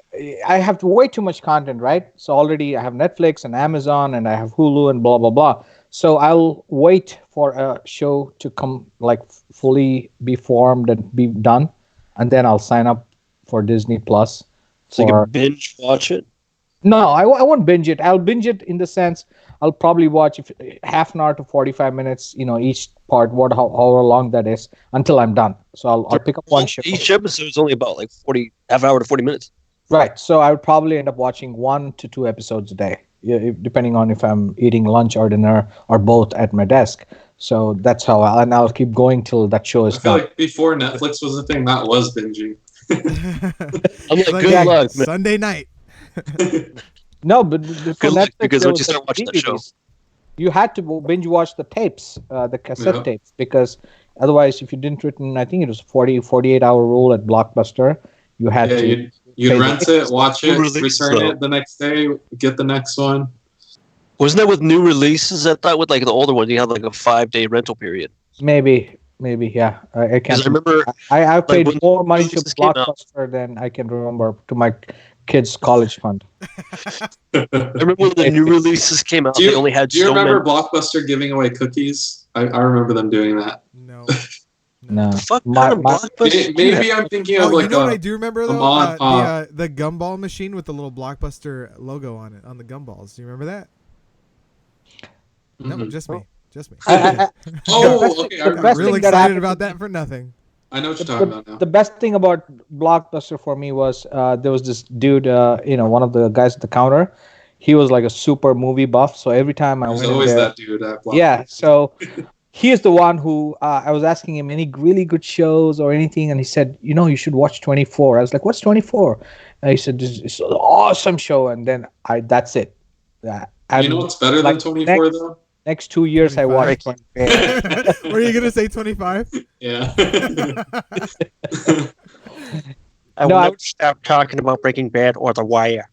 have way too much content, right? So already I have Netflix and Amazon and I have Hulu and blah blah blah. So I'll wait for a show to come like fully be formed and be done, and then I'll sign up for Disney Plus. So you for- can binge watch it? No, I won't binge it. I'll binge it in the sense I'll probably watch half an hour to 45 minutes, each part, however long that is, until I'm done. So I'll pick up one show. Each episode is only about like half hour to 40 minutes. Right. So I would probably end up watching 1 to 2 episodes a day, depending on if I'm eating lunch or dinner or both at my desk. So that's how I'll keep going till that show is I feel done. like before Netflix was a thing, that was binging. I'm like, Like, good yeah, luck, man. Sunday night. No, but before Good luck, Netflix, because there once was you the start watching that show. DVDs. You had to binge watch the tapes, the cassette Yeah. tapes, because otherwise, if you didn't return, I think it was 48-hour rule at Blockbuster, you had Yeah, to. you'd rent it, watch it, Release, return though. it the next day, get the next one. Wasn't that with new releases? I thought with like the older ones, you had like a 5-day rental period. Maybe, yeah. I Because can't. I remember I paid when more money to releases came out- Blockbuster than I can remember to my kids' college fund. I remember when the new releases came out, Do you, they only had do you so remember many. Blockbuster giving away cookies? I remember them doing that. No. No. Fuck My- kind of my- Blockbuster do you Maybe have? I'm thinking Oh, of like you know what I do remember though? mom and pop. The gumball machine with the little Blockbuster logo on it on the gumballs. Do you remember that? No, Mhm. just me. Just me. Oh, okay. I the Got best remember. real thing that excited happened about to that for nothing. I know what you're talking about now. The best thing about Blockbuster for me was there was this dude, one of the guys at the counter. He was like a super movie buff, so every time I There's went in always there, that dude at Blockbuster. yeah. So he is the one who I was asking him any really good shows or anything, and he said, you should watch 24. I was like, what's 24? And he said, it's an awesome show, and then that's it. You know what's better like, than 24 though? Next 2 years, I 25. watched 24. Were you gonna say 25? Yeah. I No, will I- never stop talking about Breaking Bad or The Wire.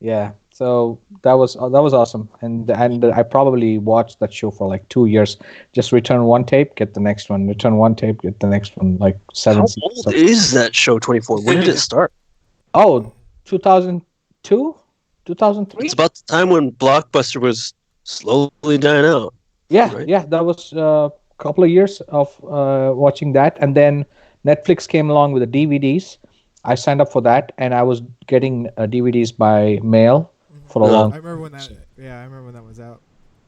Yeah, so that was awesome, and I probably watched that show for like 2 years. Just return one tape, get the next one. Return one tape, get the next one. Like 7 How seasons. old is that show, 24? When did it start? Oh, 2002, 2003. It's about the time when Blockbuster was slowly dying out. Yeah, right? yeah, that was a couple of years of watching that, and then Netflix came along with the DVDs. I signed up for that, and I was getting DVDs by mail for a Yeah. long I remember when that. Yeah, I remember when that was out.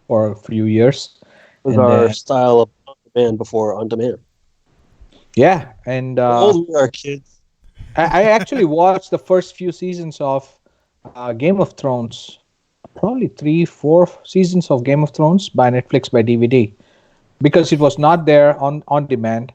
for a few years. With And our then- style of on-demand before on-demand. Yeah, and How old we are, kids. I actually watched the first few seasons of Game of Thrones probably 3, 4 seasons of Game of Thrones by Netflix by DVD because it was not there on demand,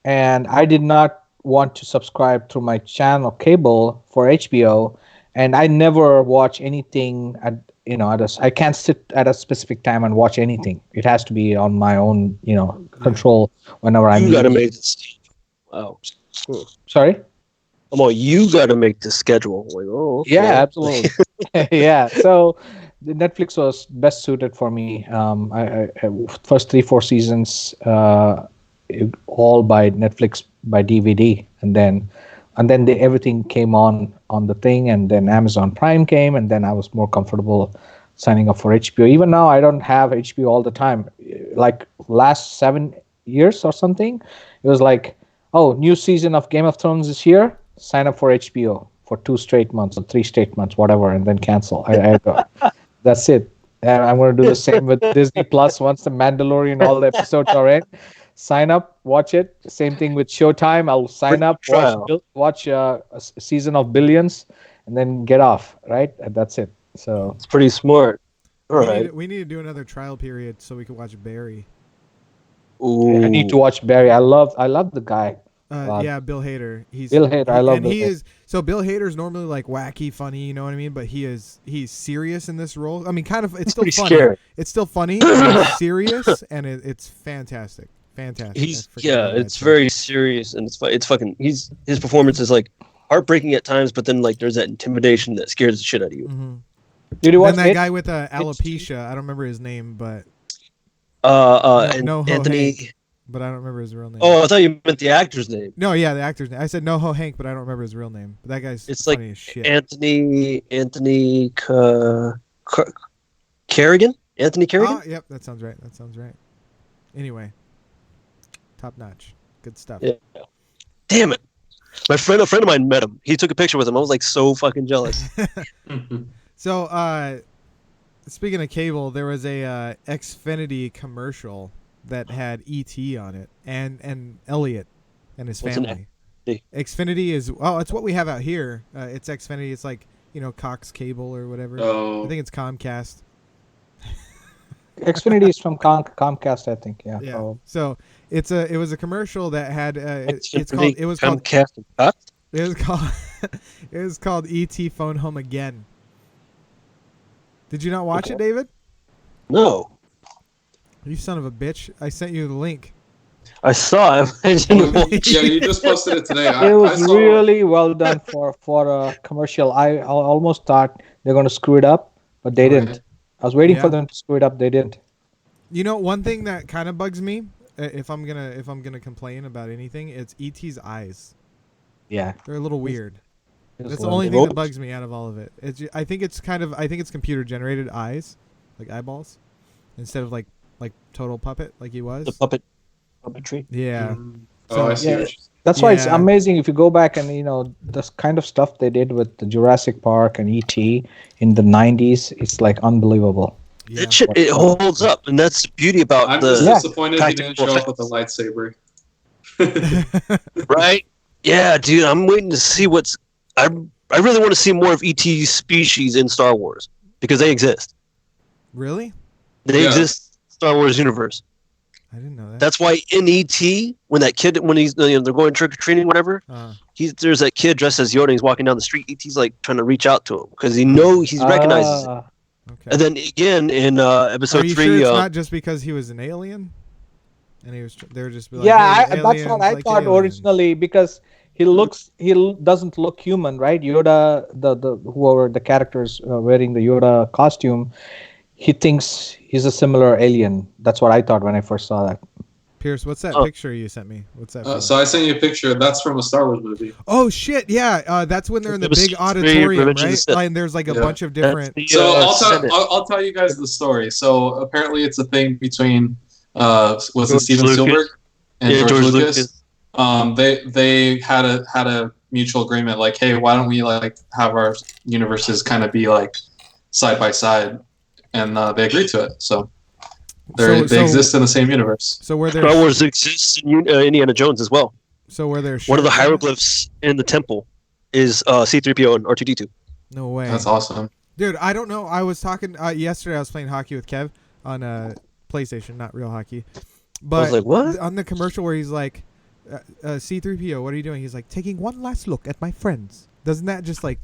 and I did not want to subscribe through my channel cable for HBO, and I never watch anything at I can't sit at a specific time and watch anything. It has to be on my own control whenever I You need got to it. make this. Wow. Sorry. I'm all, you got to make the schedule. Like, oh, okay. Yeah, absolutely. Yeah. So the Netflix was best suited for me. I first 3, 4 seasons, all by Netflix by DVD, and then everything came on the thing, and then Amazon Prime came, and then I was more comfortable signing up for HBO. Even now, I don't have HBO all the time. Like last 7 years or something, it was like, oh, new season of Game of Thrones is here. Sign up for HBO for 2 straight months or 3 straight months, whatever, and then cancel. I go, that's it. And I'm going to do the same with Disney Plus once the Mandalorian, all the episodes are in. Sign up, watch it. Same thing with Showtime. I'll sign Free up, trial. watch a season of Billions, and then get off. Right, and that's it. So It's pretty smart. All right. We need to do another trial period so we can watch Barry. Ooh. I need to watch Barry. I love the guy. Yeah, Bill Hader. Bill Hader, I love and Bill he Hader. is so Bill Hader's normally like wacky, funny, you know what I mean? But he's serious in this role. I mean, kind of. It's still pretty funny. scary. It's still funny. And it's serious, and it's fantastic. Fantastic. He's I freaking love that it's show. very serious, and it's fucking. His performance is like heartbreaking at times, but then like there's that intimidation that scares the shit out of you. Mhm. Did you watch Then that it? guy with alopecia. I don't remember his name, but And Ho Anthony. Hank, but I don't remember his real name. Oh, I thought you meant the actor's name. No, yeah, the actor's name. I said NoHo Hank, but I don't remember his real name. But that guy's It's funny like as shit. Anthony Kerrigan. Anthony Kerrigan. Oh, yep, that sounds right. That sounds right. Anyway, top notch, good stuff. Yeah. Damn it! A friend of mine met him. He took a picture with him. I was like so fucking jealous. So, speaking of cable, there was a Xfinity commercial that had ET on it and Elliot and his What's an family. Xfinity? Xfinity is it's what we have out here. It's Xfinity. It's like Cox Cable or whatever. Oh, I think it's Comcast. Xfinity is from Comcast, I think. Yeah. Yeah. Oh. So it was a commercial that had Xfinity, it was called Comcast and Cox? it was called ET Phone Home Again. Did you not watch Okay. it, David? No, You son of a bitch! I sent you the link. I saw him. I didn't watch yeah, it. you just posted it today. It was really well done for a commercial. I almost thought they're going to screw it up, but they didn't. I was waiting for Yeah. them to screw it up. They didn't. One thing that kind of bugs me, if I'm gonna complain about anything, it's ET's eyes. Yeah. They're a little weird. It was That's the well only done. thing that bugs me out of all of it. I think it's computer generated eyes, like eyeballs, instead of like total puppet like he was. The puppetry. Yeah. Oh, I see. Yeah. what you- That's why it's Yeah. amazing if you go back and this kind of stuff they did with the Jurassic Park and ET in the 90s. It's like unbelievable. Yeah. That shit, it holds up, and that's the beauty about I'm the just Yeah. disappointed he didn't practical show up with a lightsaber. right. Yeah, dude, I'm waiting to see what's. I really want to see more of ET's species in Star Wars because they exist. Really? They Yeah. exist in Star Wars universe. I didn't know that. That's why in ET, when he's they're going trick or treating, whatever, there's that kid dressed as Yoda. He's walking down the street. ET's like trying to reach out to him because he recognizes it. Ah, Okay. And then again in episode Are you 3, sure it's not just because he was an alien? And they were just be like, yeah, hey, that's what aliens I like thought aliens. originally because he doesn't look human, right? Yoda, the whoever the characters wearing the Yoda costume, he thinks he's a similar alien. That's what I thought when I first saw that. Pierce, what's that Oh. picture you sent me? What's that? from? So I sent you a picture. That's from a Star Wars movie. Oh shit! Yeah, that's when they're in the Episode big 3, auditorium, Revenge of the right? Sith. And there's like a Yeah. bunch of different. So Senate. I'll tell you guys the story. So apparently it's a thing between was it George Steven Lucas. Spielberg and Yeah, George Lucas. They had a mutual agreement like, hey, why don't we like have our universes kind of be like side by side, and they agreed to it. So they exist in the same universe. So where Star they're Wars exists in Indiana Jones as well. One of the shared hieroglyphs in the temple is C-3PO and R2-D2. No way. That's awesome. Dude, I don't know. I was talking yesterday. I was playing hockey with Kev on PlayStation, not real hockey. But I was like, what? on the commercial where he's like, C-3PO, what are you doing? He's like, taking one last look at my friends. Doesn't that just like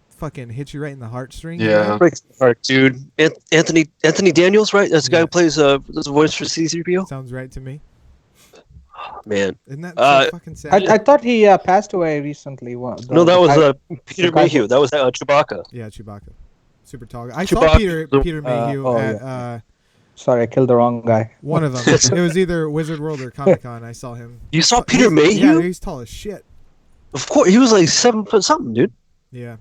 fucking hit you right in the heartstrings? Yeah. man? Breaks my heart, dude. Anthony Daniels, right? That's the guy Yeah. who plays the voice for C-3PO. Sounds right to me. Man, Isn't that so fucking sad? I thought he passed away recently. no, that was Peter the guy Mayhew. That was Chewbacca. Yeah, Chewbacca. Super tall guy. I saw Chewbacca. Peter Mayhew oh, at yeah. Sorry, I killed the wrong guy. one of them. It was either Wizard World or Comic Con. I saw him. You saw He's- Peter Mayhew? Yeah, he's tall as shit. Of course, he was like 7 foot something, dude. Yeah.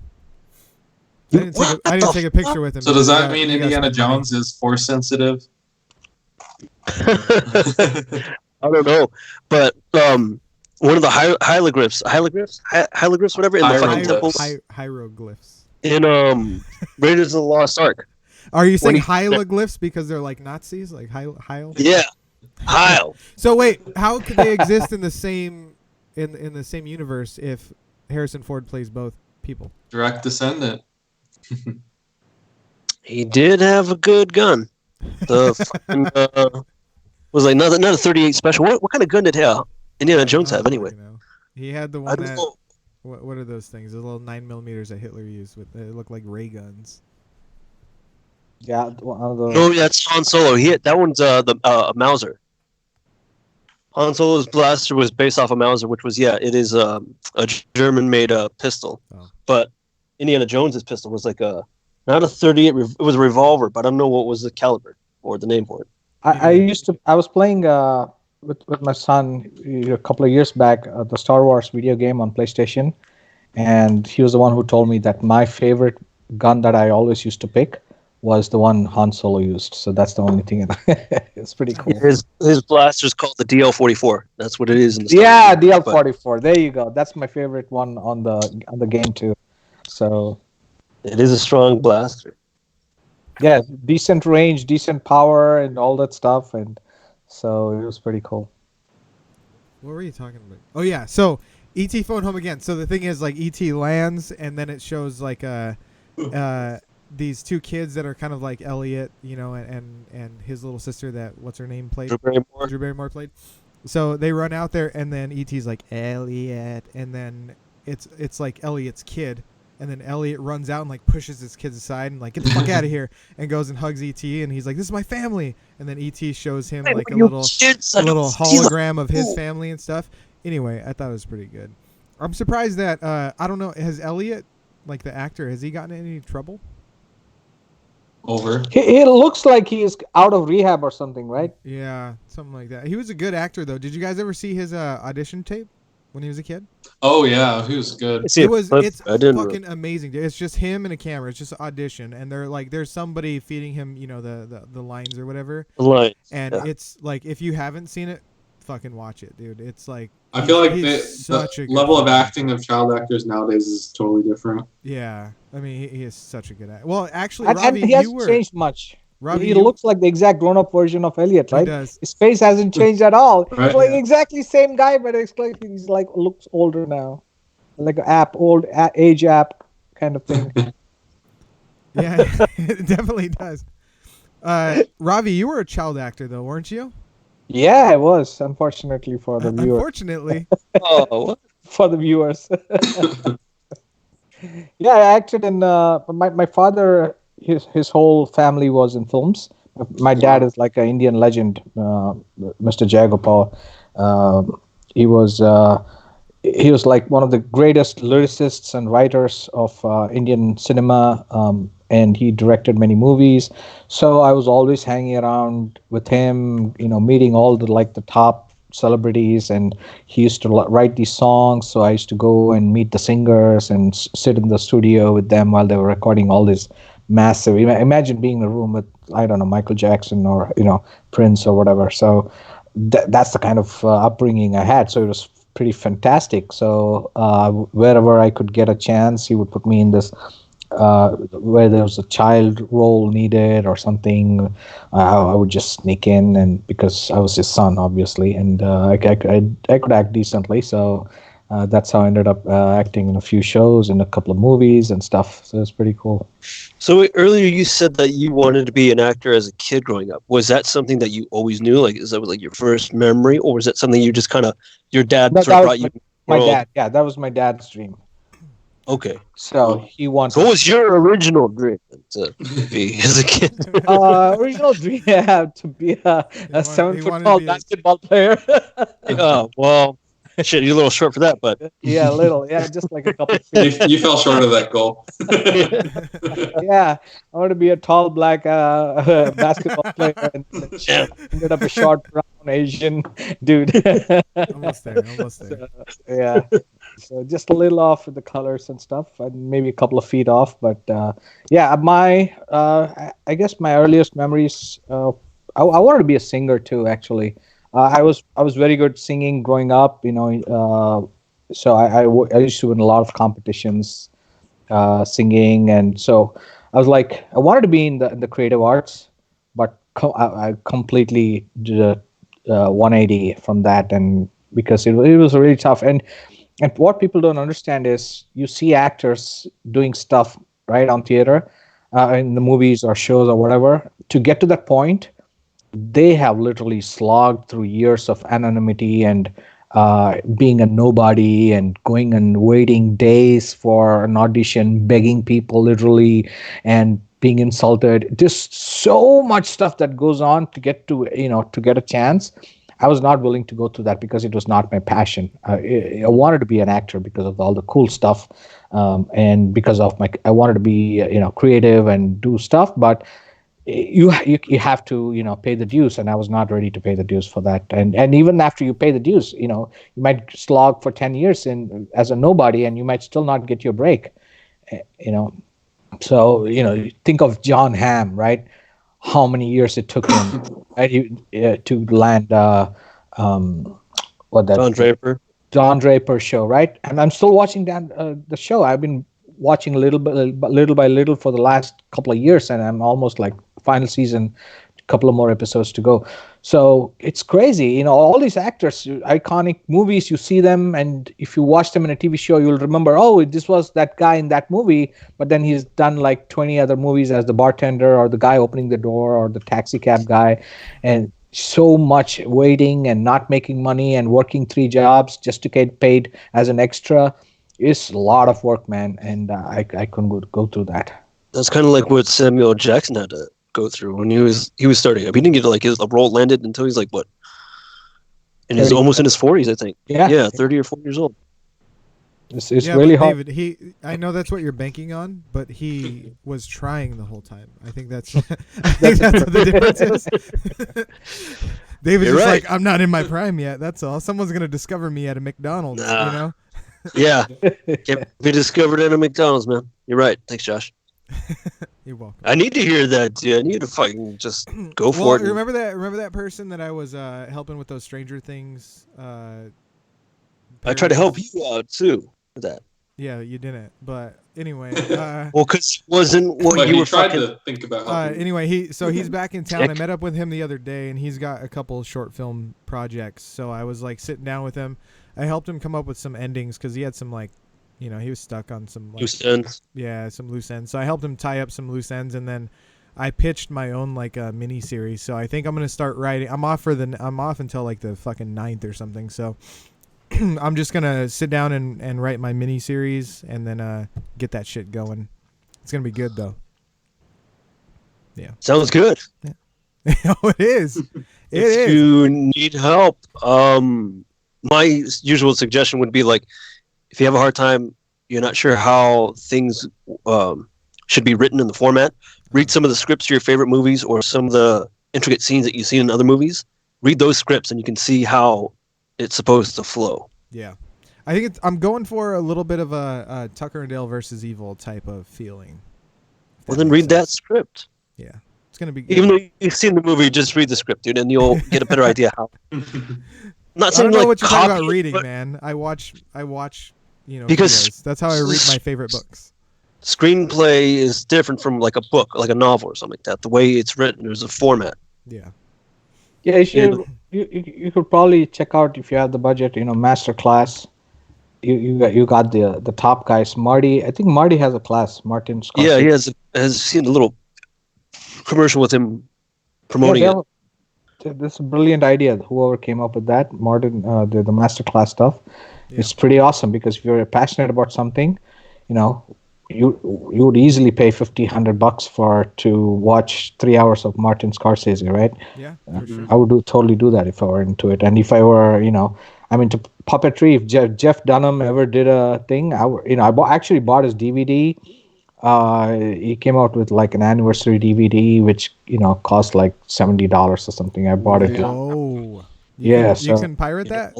You- I didn't what take the a picture with him. So does because that he mean got Indiana some money. Jones is force sensitive? I don't know, but one of the hieroglyphs, whatever, in the fucking temple Hieroglyphs. in Raiders of the Lost Ark. Are you saying he- hieroglyphs because they're like Nazis, like Heil? Yeah, Heil. So wait, how could they exist in the same in the same universe if Harrison Ford plays both people? Direct descendant. He did have a good gun. The fucking, was like not a 38 special. What kind of gun did Indiana Jones have anyway? You know. He had the I one don't that. know. What are those things? The little 9mm that Hitler used with they look like ray guns. Yeah, one of the. No, that's Han Solo. That one's a Mauser. Han Solo's blaster was based off a Mauser, which was it is a German-made pistol. Oh. But Indiana Jones's pistol was like not a 38. It was a revolver, but I don't know what was the caliber or the name for it. I was playing with my son a couple of years back the Star Wars video game on PlayStation, and he was the one who told me that my favorite gun that I always used to pick was the one Han Solo used. So that's the only thing. It's pretty cool. His blaster's called the DL-44. That's what it is in the Star Yeah, Wars game, but DL-44. There you go. That's my favorite one on the game too. So it is a strong blaster. yeah, decent range, decent power, and all that stuff, and so it was pretty cool. What were you talking about? Oh yeah, so E.T. phone home again. So the thing is, like E.T. lands, and then it shows like these two kids that are kind of like Elliot, you know, and his little sister that what's her name played. Drew Barrymore. Drew Barrymore played. So they run out there, and then E.T.'s like Elliot, and then it's like Elliot's kid, and then Elliot runs out and like pushes his kids aside and like get the fuck out of here, and goes and hugs E.T. and he's like, "This is my family," and then E.T. shows him like a little hologram of his family and stuff. Anyway, I thought it was pretty good. I'm surprised that I don't know, has Elliot, like the actor, has he gotten in any trouble? Over. He looks like he is out of rehab or something, right? Yeah, something like that. He was a good actor though. Did you guys ever see his audition tape when he was a kid? Oh yeah, he was good. See, It's I didn't. fucking amazing. Dude. It's just him and a camera. It's just audition, and they're like, there's somebody feeding him, you know, the lines or whatever. Lines. And Yeah. it's like, if you haven't seen it, fucking watch it, dude. It's like I feel like he's such a the good level of actor. acting of child actors nowadays is totally different. Yeah, I mean, he is such a good actor. Well, actually, And Ravi, he you hasn't were changed much. Ravi. He looks like the exact grown-up version of Elliot, He right? does. His face hasn't changed at all. Right. He's like Yeah. exactly same guy, but it's like he's like looks older now, like an age app kind of thing. Yeah, it definitely does. Ravi, you were a child actor though, weren't you? Yeah, I was, unfortunately for the viewers. Unfortunately. Oh, what? For the viewers. Yeah, I acted in my father, his whole family was in films. My dad is like an Indian legend, Mr. Jagopal. He was like one of the greatest lyricists and writers of Indian cinema, and he directed many movies. So I was always hanging around with him, you know, meeting all the top celebrities, and he used to write these songs. So I used to go and meet the singers and sit in the studio with them while they were recording all this massive. Imagine being in a room with, I don't know, Michael Jackson or, you know, Prince or whatever. So that's the kind of upbringing I had. So it was pretty fantastic. So wherever I could get a chance, he would put me in this where there was a child role needed or something. I would just sneak in, and because I was his son, obviously, and I could act decently. So that's how I ended up acting in a few shows and a couple of movies and stuff. So it's pretty cool. So earlier you said that you wanted to be an actor as a kid growing up. Was that something that you always knew? Like, is that like your first memory, or was that something you just kind of your dad No, sort that of was brought you? my World? dad. Yeah, that was my dad's dream. Okay. So he wanted. So what was your original dream to be as a kid? Original dream to be a He 7 foot wanted to tall be basketball player. Well, shit, you're a little short for that, but Yeah, a little. Yeah, just like a couple of feet. You fell short of that goal. Yeah, I want to be a tall black basketball player, and yeah. ended up a short brown Asian dude. almost there. Almost there. So, yeah, so just a little off with the colors and stuff, and maybe a couple of feet off. But yeah, I guess my earliest memories. I wanted to be a singer too. Actually, I was very good singing growing up. So I used to win a lot of competitions singing, and so I was like, I wanted to be in the creative arts, but I completely did a 180 from that, and because it was really tough. And what people don't understand is you see actors doing stuff right on theater, in the movies or shows or whatever. To get to that point, they have literally slogged through years of anonymity and being a nobody and going and waiting days for an audition, begging people literally and being insulted. Just so much stuff that goes on to get to get a chance. I was not willing to go through that because it was not my passion. I wanted to be an actor because of all the cool stuff, and because of I wanted to be creative and do stuff, but you have to pay the dues, and I was not ready to pay the dues for that. And even after you pay the dues, you might slog for 10 years in as a nobody, and you might still not get your break. you know so you think of John Hamm, right? How many years it took him, right, to land what that Don Draper. Don Draper show, right? And I'm still watching that the show. I've been watching little by little for the last couple of years, and I'm almost like final season, a couple of more episodes to go. So it's crazy, all these actors, iconic movies. You see them, and if you watch them in a TV show, you'll remember, oh, this was that guy in that movie. But then he's done like 20 other movies as the bartender, or the guy opening the door, or the taxi cab guy, and so much waiting and not making money and working 3 jobs just to get paid as an extra is a lot of work, man. And I couldn't go through that. That's kind of like what Samuel Jackson had to go through when he was starting up. He didn't get like his role landed until he's like what, in his 30. almost in his 40s, I think. Yeah. 30 or 40 years old. It's really but hard. David, I know that's what you're banking on, but he was trying the whole time. I think that's what the difference is. David's You're just right. like, I'm not in my prime yet. That's all. Someone's gonna discover me at a McDonald's. Nah. Yeah. Can't be discovered at a McDonald's, man. You're right. Thanks, Josh. You're welcome. I need to hear that, dude. I need to fucking just go for it. Remember that person that I was helping with those Stranger Things. I tried to help you out too with that. Yeah, you didn't. But anyway. Well, because it wasn't what But you he were tried fucking... to think about helping you. Anyway, he's back in town. I Dick. met up with him the other day, and he's got a couple short film projects. So I was like sitting down with him. I helped him come up with some endings because he had some he was stuck on some loose ends. Yeah, some loose ends. So I helped him tie up some loose ends, and then I pitched my own mini series. So I think I'm gonna start writing. I'm off until like the fucking 9th or something. So I'm just gonna sit down and write my mini series, and then get that shit going. It's gonna be good though. Yeah. Sounds good. Yeah. Oh, it is. If you need help, my usual suggestion would be like, if you have a hard time, you're not sure how things should be written in the format, read some of the scripts to your favorite movies or some of the intricate scenes that you see in other movies. Read those scripts and you can see how it's supposed to flow. Yeah. I think I'm going for a little bit of a Tucker and Dale versus Evil type of feeling. Well, then read that script. Yeah. It's going to be... Even though you've seen the movie, just read the script, dude, and you'll get a better idea how. Not I saying don't know like what you're talking about copy it, reading, but man. I watch Because videos. That's how I read my favorite books. screenplay is different from like a book, like a novel or something like that. The way it's written, there's a format. Yeah. Yeah, you could probably check out, if you have the budget, Master Class. you got the top guys. Marty, I think Marty has a class. Martin Yeah, Scorsese. he has seen a little commercial with him Yeah, promoting it. this is a brilliant idea. Whoever came up with that, Martin, the master class stuff, Yeah. it's pretty awesome because if you're passionate about something, you know, you would easily pay $50-100 to watch 3 hours of Martin Scorsese, right? Yeah, for sure. I would totally do that if I were into it, and if I were, I'm into puppetry. If Jeff Dunham ever did a thing, actually bought his DVD. He came out with like an anniversary DVD, which cost like $70 or something. I bought it. Whoa. Yeah, You so can pirate that?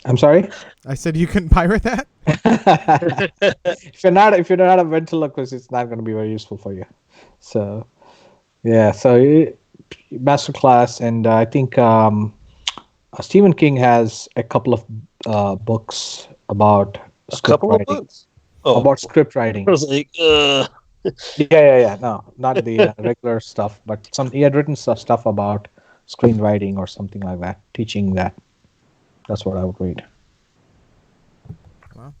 I'm sorry. I said you couldn't pirate that? If you're not a ventriloquist, it's not going to be very useful for you. So yeah, masterclass, and I think Stephen King has a couple of books about script couple of writing. books. Oh, About script writing. I was like, Yeah. No, not the regular stuff, but he had written stuff about screenwriting or something like that, teaching that. That's what I would read. Well,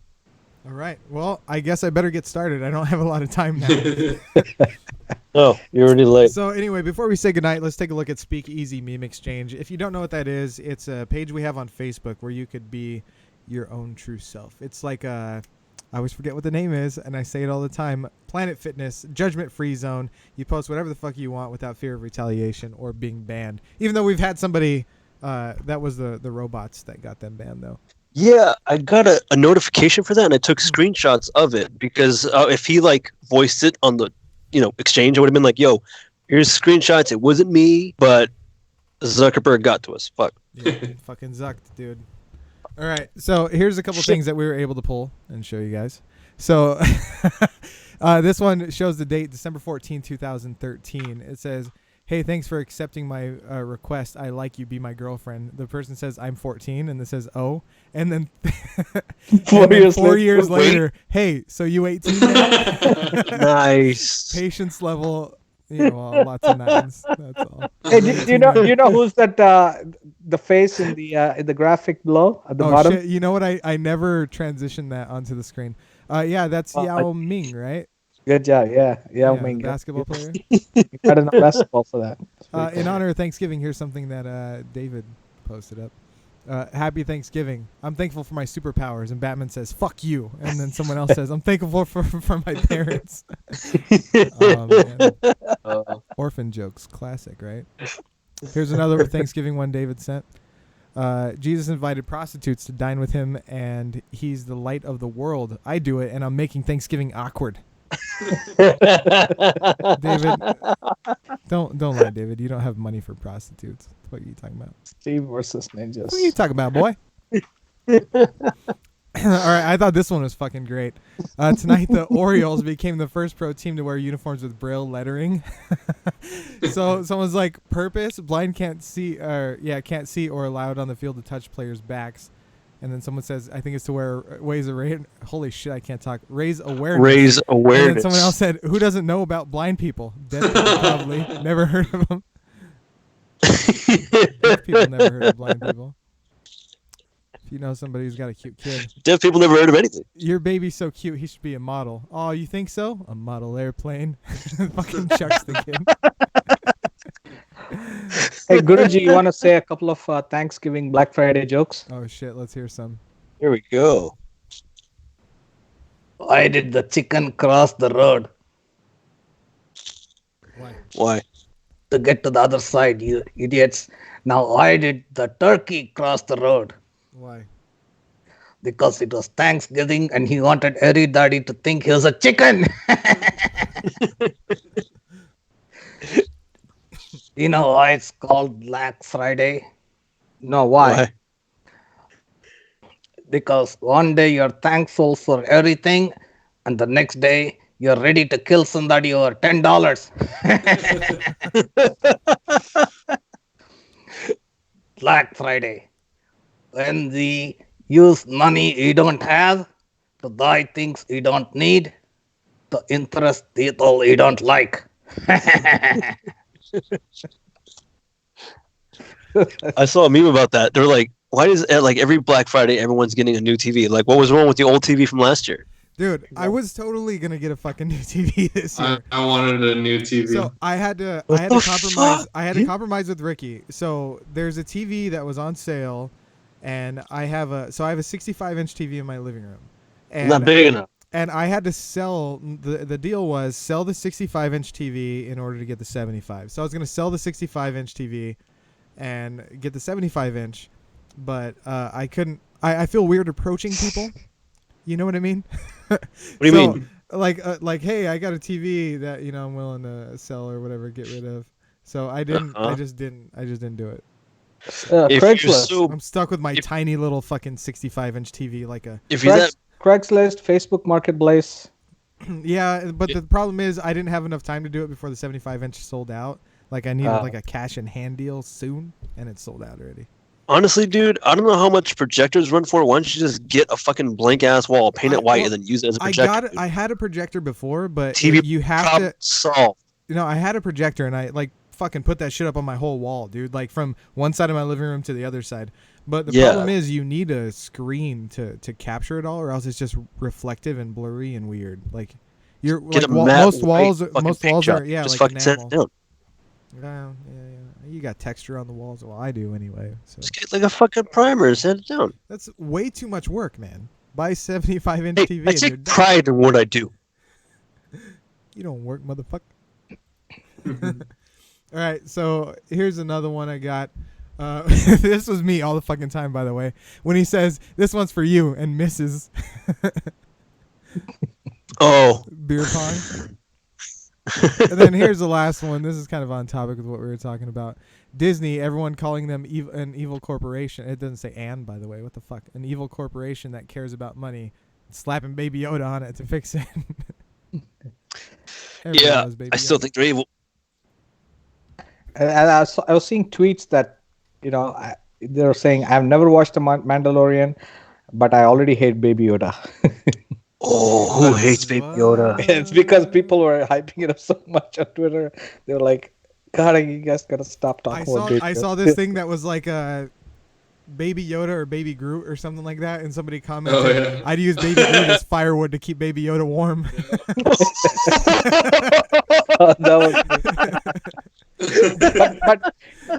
all right. Well, I guess I better get started. I don't have a lot of time now. oh, you're already late. So anyway, before we say goodnight, let's take a look at Speakeasy Meme Exchange. If you don't know what that is, it's a page we have on Facebook where you could be your own true self. It's like I always forget what the name is, and I say it all the time. Planet Fitness, judgment-free zone. You post whatever the fuck you want without fear of retaliation or being banned. Even though we've had somebody, that was the robots that got them banned, though. Yeah, I got a notification for that, and I took screenshots of it because if he like voiced it on the exchange, I would have been like, "Yo, here's screenshots. It wasn't me, but Zuckerberg got to us." Fuck. Yeah, fucking zucked, dude. All right, so here's a couple things that we were able to pull and show you guys. So this one shows the date, December 14, 2013. It says, "Hey, thanks for accepting my request. I like you, be my girlfriend." The person says, "I'm 14," and it says, "Oh." And then 4 years later, "Hey, so you 18 now?" Nice. Patience level, lots of nines. That's all. Hey, do you know who's that? The face in the graphic below at the bottom. Shit. You know what? I never transitioned that onto the screen. Yeah, that's Yao Ming, right? Good job. Yeah, the basketball player. You got enough basketball for that. In honor of Thanksgiving, here's something that David posted up. Happy Thanksgiving. I'm thankful for my superpowers. And Batman says, "Fuck you." And then someone else says, "I'm thankful for my parents." Oh, man. Orphan jokes. Classic, right? Here's another Thanksgiving one David sent. Jesus invited prostitutes to dine with him, and he's the light of the world. I do it, and I'm making Thanksgiving awkward. David, don't lie, David. You don't have money for prostitutes. What are you talking about? Steve versus ninjas. What are you talking about, boy? All right, I thought this one was fucking great. Tonight, the Orioles became the first pro team to wear uniforms with Braille lettering. So someone's like, purpose: blind can't see or allowed on the field to touch players' backs. And then someone says, I think it's to holy shit, I can't talk. Raise awareness. Raise awareness. And then someone else said, who doesn't know about blind people? Dead people probably. Never heard of them. Deaf people never heard of blind people. If you know somebody who's got a cute kid. Deaf people never heard of anything. Your baby's so cute, he should be a model. Oh, you think so? A model airplane. Fucking chucks the kid. Hey, Guruji, you want to say a couple of Thanksgiving Black Friday jokes? Oh, shit. Let's hear some. Here we go. Why did the chicken cross the road? Why? To get to the other side, you idiots. Now, why did the turkey cross the road? Why? Because it was Thanksgiving and he wanted every daddy to think he was a chicken. You know why it's called Black Friday? No, why? Because one day you're thankful for everything, and the next day you're ready to kill somebody over $10. Black Friday. When we use money you don't have to buy things you don't need, to interest people you don't like. I saw a meme about that. They're like, why does like every Black Friday everyone's getting a new TV? Like, what was wrong with the old TV from last year? Dude, I was totally gonna get a fucking new TV this year. I wanted a new TV. So I had to What the compromise. fuck, I had to dude? compromise with Ricky. So there's a TV that was on sale, and I have a 65-inch TV in my living room, and Not big enough. and I had to sell. The deal was sell the 65-inch TV in order to get the 75. So I was gonna sell the 65-inch TV, and get the 75-inch, but I couldn't. I feel weird approaching people. You know what I mean? What do you mean? Like, hey, I got a TV that I'm willing to sell or whatever, get rid of. So I didn't. I just didn't do it. If you're Craigslist. so, I'm stuck with my tiny little fucking 65-inch TV, like a. if you're that, Craigslist, Facebook Marketplace. Yeah, but the problem is I didn't have enough time to do it before the 75-inch sold out. Like I needed like a cash in hand deal soon, and it sold out already. honestly, dude, I don't know how much projectors run for. Why don't you just get a fucking blank ass wall, paint it white, and then use it as a projector? I had a projector before, but TV you have problem to. solved. I had a projector, and I like fucking put that shit up on my whole wall, dude. Like from one side of my living room to the other side. But the problem is you need a screen to capture it all, or else it's just reflective and blurry and weird. Like you're Get like a matte most walls white fucking most paint walls job. are just like fucking set it enamel. down. Yeah. You got texture on the walls. Well, I do anyway. So Just get like a fucking primer and set it down. that's way too much work, man. Buy 75-inch Hey, TV. I and you're take done. pride in what I do. You don't work, motherfucker. All right, so here's another one I got. This was me all the fucking time, by the way. When he says, "This one's for you," and misses Oh, beer pong. And then here's the last one. This is kind of on topic with what we were talking about. Disney, everyone calling them an evil corporation. It doesn't say "and," by the way. What the fuck? An evil corporation that cares about money. Slapping Baby Yoda on it to fix it. Everybody yeah. loves Baby I still Yoda. think they're evil. And I was seeing tweets that, they were saying, I've never watched The Mandalorian, but I already hate Baby Yoda. Oh, who hates Baby Yoda? It's because people were hyping it up so much on Twitter. They were like, God, you guys gotta stop talking about Baby I Yoda." saw this thing that was like Baby Yoda or Baby Groot or something like that, and somebody commented, Oh, yeah. "I'd use Baby Groot as firewood to keep Baby Yoda warm." That was-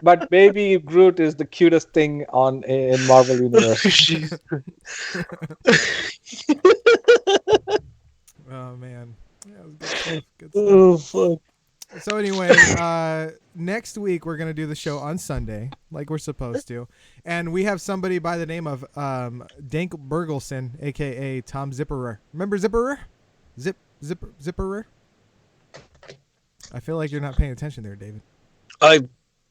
but Baby Groot is the cutest thing in Marvel Universe. Oh man, yeah, it was good stuff. Good stuff. Oh, fuck. So anyway, next week we're gonna do the show on Sunday, like we're supposed to, and we have somebody by the name of Dank Bergelson, aka Tom Zipperer. Remember Zipperer? Zipperer? I feel like you're not paying attention there, David.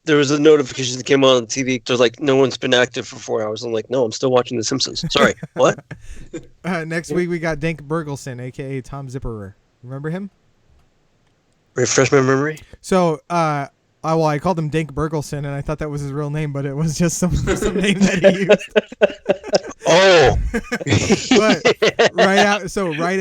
There was a notification that came on the TV. There's like, no one's been active for 4 hours. I'm like, no, I'm still watching The Simpsons. Sorry, what? Next week we got Dank Bergelson, aka Tom Zipperer. Remember him? Refresh my memory. So, I called him Dank Bergelson, and I thought that was his real name, but it was just some name that he used. Oh, But right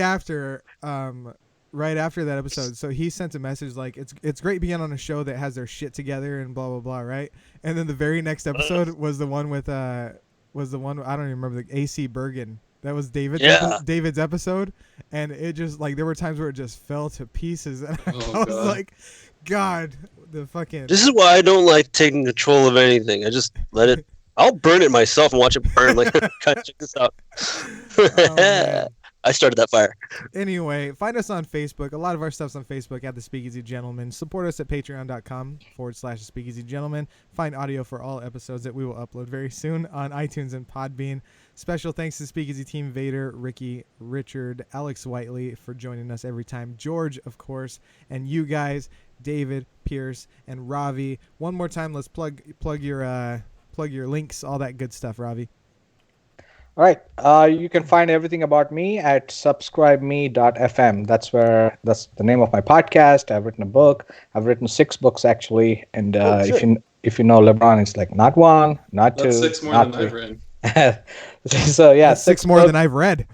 after that episode, so he sent a message like, it's great being on a show that has their shit together and blah blah blah, right? And then the very next episode was the one with I don't even remember, the AC Bergen. That was David's episode, and it just like there were times where it just fell to pieces, and I was God. like, God, the fucking. this is why I don't like taking control of anything. I just let it. I'll burn it myself and watch it burn. Like, check this out. man. I started that fire. Anyway, find us on Facebook. A lot of our stuff's on Facebook at The Speakeasy Gentleman. Support us at patreon.com/The Speakeasy Gentleman. Find audio for all episodes that we will upload very soon on iTunes and Podbean. Special thanks to Speakeasy Team Vader, Ricky, Richard, Alex Whiteley for joining us every time. George, of course, and you guys, David, Pierce, and Ravi. One more time, let's plug your links, all that good stuff, Ravi. All right. You can find everything about me at subscribeme.fm. That's the name of my podcast. I've written a book. I've written 6 books actually. And if you know LeBron, it's like not 1, not 2, That's 6 more not than I've 3. written. So yeah, That's 6 more than I've read.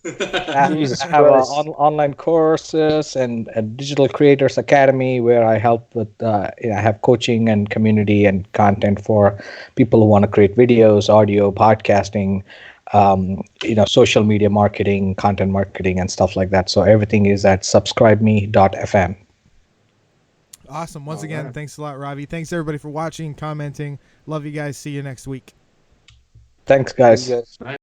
I have online courses and a digital creators academy where I help with I have coaching and community and content for people who want to create videos, audio, podcasting, social media marketing, content marketing, and stuff like that. So everything is at subscribeme.fm. Awesome. Once again, thanks a lot, Ravi. Thanks everybody for watching, commenting. Love you guys. See you next week. Thanks, guys.